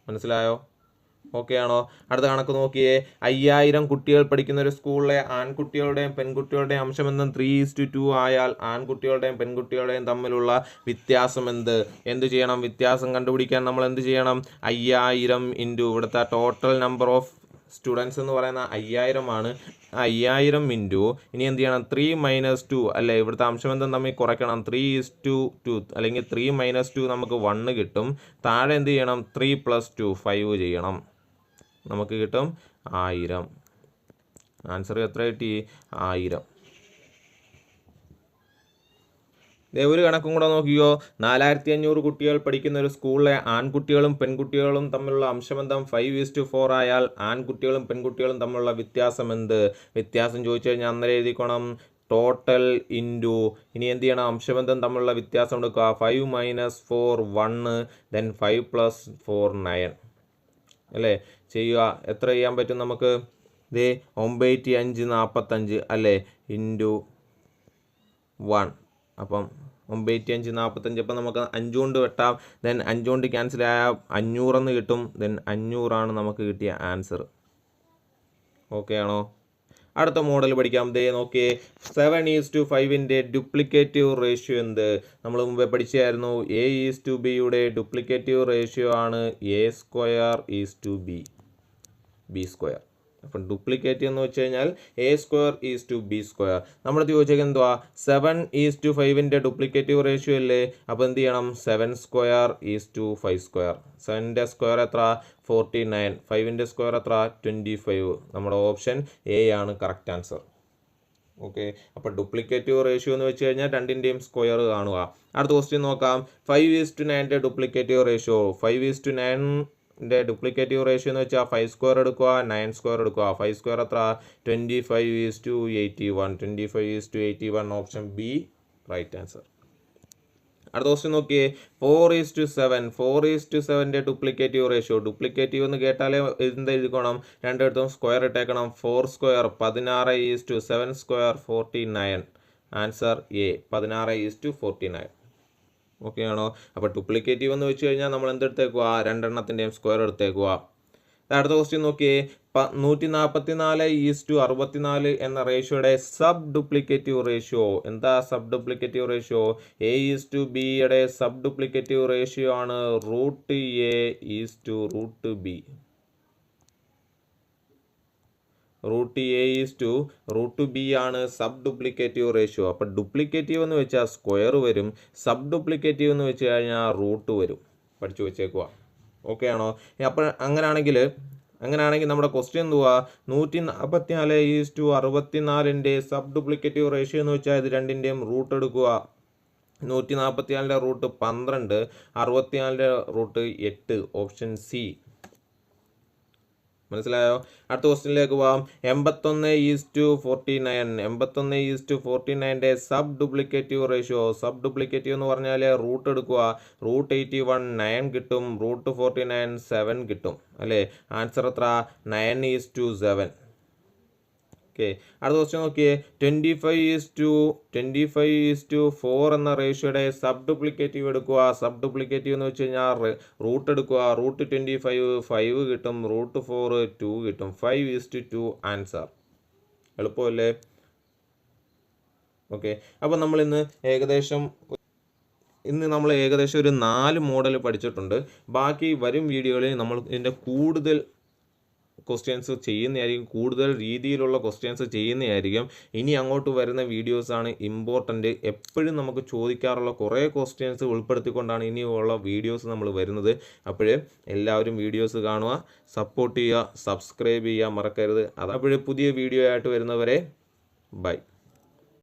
മനസ്സിലായോ? ഓക്കെ ആണോ? അടുത്ത കണക്ക് നോക്കിയേ, 5000 കുട്ടികൾ പഠിക്കുന്ന ഒരു സ്കൂളിലെ ആൺകുട്ടികളുടെയും പെൺകുട്ടികളുടെയും അംശബന്ധം 3:2 ആയാൽ ആൺകുട്ടികളുടെയും പെൺകുട്ടികളുടെയും തമ്മിലുള്ള വ്യത്യാസം എന്ത് ചെയ്യണം? വ്യത്യാസം കണ്ടുപിടിക്കാൻ നമ്മൾ എന്ത് ചെയ്യണം? 5000 ഇൻറ്റു ഇവിടുത്തെ ടോട്ടൽ നമ്പർ ഓഫ് സ്റ്റുഡൻസ് എന്ന് പറയുന്ന 5000 ആണ്. 5000 ഇൻറ്റു ഇനി എന്ത് ചെയ്യണം? 3 - 2 അല്ലേ, ഇവിടുത്തെ അംശബന്ധം തമ്മിൽ കുറയ്ക്കണം. 3:2 അല്ലെങ്കിൽ 3 - 2 നമുക്ക് 1 കിട്ടും. താഴെ എന്ത് ചെയ്യണം? 3 + 2 5 ചെയ്യണം. നമുക്ക് കിട്ടും 1000. ആൻസർ എത്ര കിട്ടി? 1000. ഒരു കണക്കും കൂടെ നോക്കിയോ, 4500 കുട്ടികൾ പഠിക്കുന്ന ഒരു സ്കൂളിലെ ആൺകുട്ടികളും പെൺകുട്ടികളും തമ്മിലുള്ള അംശബന്ധം 5:4 ആയാൽ ആൺകുട്ടികളും പെൺകുട്ടികളും തമ്മിലുള്ള വ്യത്യാസം ചോദിച്ചു കഴിഞ്ഞാൽ അന്നേരം എഴുതിക്കോണം ടോട്ടൽ ഇൻറ്റു ഇനി എന്ത് ചെയ്യണം? അംശബന്ധം തമ്മിലുള്ള വ്യത്യാസം എടുക്കുക. 5 - 4 1, ദെൻ 5 + 4 9 അല്ലേ. ചെയ്യുക. എത്ര ചെയ്യാൻ പറ്റും നമുക്ക്? 9545 അല്ലേ ഇൻറ്റു 1. അപ്പം 9545. അപ്പം നമുക്ക് 5 കൊണ്ട് വെട്ടാം. ദെൻ 5 കൊണ്ട് ക്യാൻസൽ ആയാൽ 500 എന്ന് കിട്ടും. ദെൻ 500 നമുക്ക് കിട്ടിയ ആൻസർ. ഓക്കെ ആണോ? അടുത്ത മോഡൽ പഠിക്കാം. നോക്കിയേ, 7:5 ഡ്യൂപ്ലിക്കേറ്റീവ് റേഷ്യോ നമ്മൾ മുമ്പേ പഠിച്ചായിരുന്നു. A:B ഡ്യൂപ്ലിക്കേറ്റീവ് റേഷ്യോ ആണ് A² B². അപ്പം ഡ്യൂപ്ലിക്കേറ്റീവ് എന്ന് വെച്ച് കഴിഞ്ഞാൽ A² B². നമ്മളത് ചോദിച്ചേക്കുന്നത് എന്തുവാ? 7:5 ഡ്യൂപ്ലിക്കേറ്റീവ് റേഷ്യോ അല്ലേ. അപ്പോൾ എന്ത് ചെയ്യണം? 7² 5². 7ൻ്റെ സ്ക്വയർ എത്ര? 49. 5ൻ്റെ സ്ക്വയർ എത്ര? 25. നമ്മുടെ ഓപ്ഷൻ എ ആണ് കറക്റ്റ് ആൻസർ. ഓക്കെ. അപ്പോൾ ഡ്യൂപ്ലിക്കേറ്റീവ് റേഷ്യോ എന്ന് വെച്ച് കഴിഞ്ഞാൽ രണ്ടിൻ്റെയും സ്ക്വയർ കാണുക. അടുത്ത ക്വസ്റ്റ്യൻ നോക്കാം. 5:9 ഡ്യൂപ്ലിക്കേറ്റീവ് റേഷ്യോ. 5:9 ഡ്യൂപ്ലിക്കേറ്റീവ് റേഷ്യോ എന്ന് വെച്ചാൽ 5² എടുക്കുക, 9² എടുക്കുക. 5² എത്ര? 25:81. 25:81 ഓപ്ഷൻ ബി റൈറ്റ് ആൻസർ. അടുത്ത ക്വസ്റ്റ്യൻ നോക്കിയേ, 4:7. 4:7 ഡ്യൂപ്ലിക്കേറ്റീവ് റേഷ്യോ. ഡ്യൂപ്ലിക്കേറ്റീവ് എന്ന് കേട്ടാലേ എഴുതിക്കോണം, രണ്ടിടത്തും സ്ക്വയർ ഇട്ടേക്കണം. 4² 16:7². 49. Answer A 16:49. ഓക്കെ ആണോ? അപ്പോൾ ഡ്യൂപ്ലിക്കേറ്റീവ് എന്ന് വെച്ച് കഴിഞ്ഞാൽ നമ്മൾ എന്തെടുത്തേക്കുക? രണ്ടെണ്ണത്തിൻ്റെയും സ്ക്വയർ എടുത്തേക്കുക. അടുത്ത ക്വസ്റ്റ്യൻ നോക്കിയേ, 144:64 എന്ന റേഷ്യോയുടെ സബ് ഡ്യൂപ്ലിക്കേറ്റീവ് റേഷ്യോ. എന്താ sub duplicative ratio? A:B sub duplicative ratio ആണ് √A:√B. √A:√B ആണ് സബ് ഡ്യൂപ്ലിക്കേറ്റീവ് റേഷ്യോ. അപ്പോൾ ഡ്യൂപ്ലിക്കേറ്റീവ് എന്ന് വെച്ചാൽ സ്ക്വയർ വരും, സബ് ഡ്യൂപ്ലിക്കേറ്റീവ് എന്ന് വെച്ച് കഴിഞ്ഞാൽ റൂട്ട് വരും. പഠിച്ചു വെച്ചേക്കുക. ഓക്കെ ആണോ? അപ്പോൾ അങ്ങനെയാണെങ്കിൽ നമ്മുടെ ക്വസ്റ്റ്യൻ എന്തുവാ? 144:64 സബ് ഡ്യൂപ്ലിക്കേറ്റീവ് റേഷ്യോ എന്ന് വെച്ചാൽ ഇത് രണ്ടിൻ്റെയും റൂട്ട് എടുക്കുക. 144 റൂട്ട് 12, 64 റൂട്ട് 8. Option C. മനസ്സിലായോ? അടുത്ത ക്വസ്റ്റ്യനിലേക്ക് പോവാം. 81:49. 81:49 സബ് ഡ്യൂപ്ലിക്കേറ്റീവ് റേഷ്യോ. സബ് ഡ്യൂപ്ലിക്കേറ്റീവ് എന്ന് പറഞ്ഞാൽ റൂട്ട് എടുക്കുക. √81 9 കിട്ടും, √49 7 കിട്ടും അല്ലേ. ആൻസർ എത്ര? 9:7. ഓക്കെ. അടുത്ത ക്വസ്റ്റ്യൻ നോക്കിയേ, 25:4 എന്ന റേഷ്യോയുടെ സബ് ഡ്യൂപ്ലിക്കേറ്റീവ് എടുക്കുക. സബ് ഡ്യൂപ്ലിക്കേറ്റീവ് എന്ന് വെച്ച് കഴിഞ്ഞാൽ റൂട്ട് എടുക്കുക. √25 5 കിട്ടും, √4 2 കിട്ടും. 5:2 ആൻസർ. എളുപ്പമല്ലേ? ഓക്കെ. അപ്പോൾ നമ്മൾ ഇന്ന് ഏകദേശം ഒരു 4 മോഡൽ പഠിച്ചിട്ടുണ്ട്. ബാക്കി വരും വീഡിയോകളിൽ നമ്മൾ ഇതിൻ്റെ കൂടുതൽ ക്വസ്റ്റ്യൻസ് ചെയ്യുന്നതായിരിക്കും, കൂടുതൽ രീതിയിലുള്ള ക്വസ്റ്റ്യൻസ് ചെയ്യുന്നതായിരിക്കും. ഇനി അങ്ങോട്ട് വരുന്ന വീഡിയോസാണ് ഇമ്പോർട്ടൻ്റ്. എപ്പോഴും നമുക്ക് ചോദിക്കാറുള്ള കുറേ ക്വസ്റ്റ്യൻസ് ഉൾപ്പെടുത്തിക്കൊണ്ടാണ് ഇനിയുള്ള വീഡിയോസ് നമ്മൾ വരുന്നത്. അപ്പോൾ എല്ലാവരും വീഡിയോസ് കാണുക, സപ്പോർട്ട് ചെയ്യുക, സബ്സ്ക്രൈബ് ചെയ്യുക മറക്കരുത്. അപ്പോഴേ പുതിയ വീഡിയോ ആയിട്ട് വരുന്നവരെ ബൈ.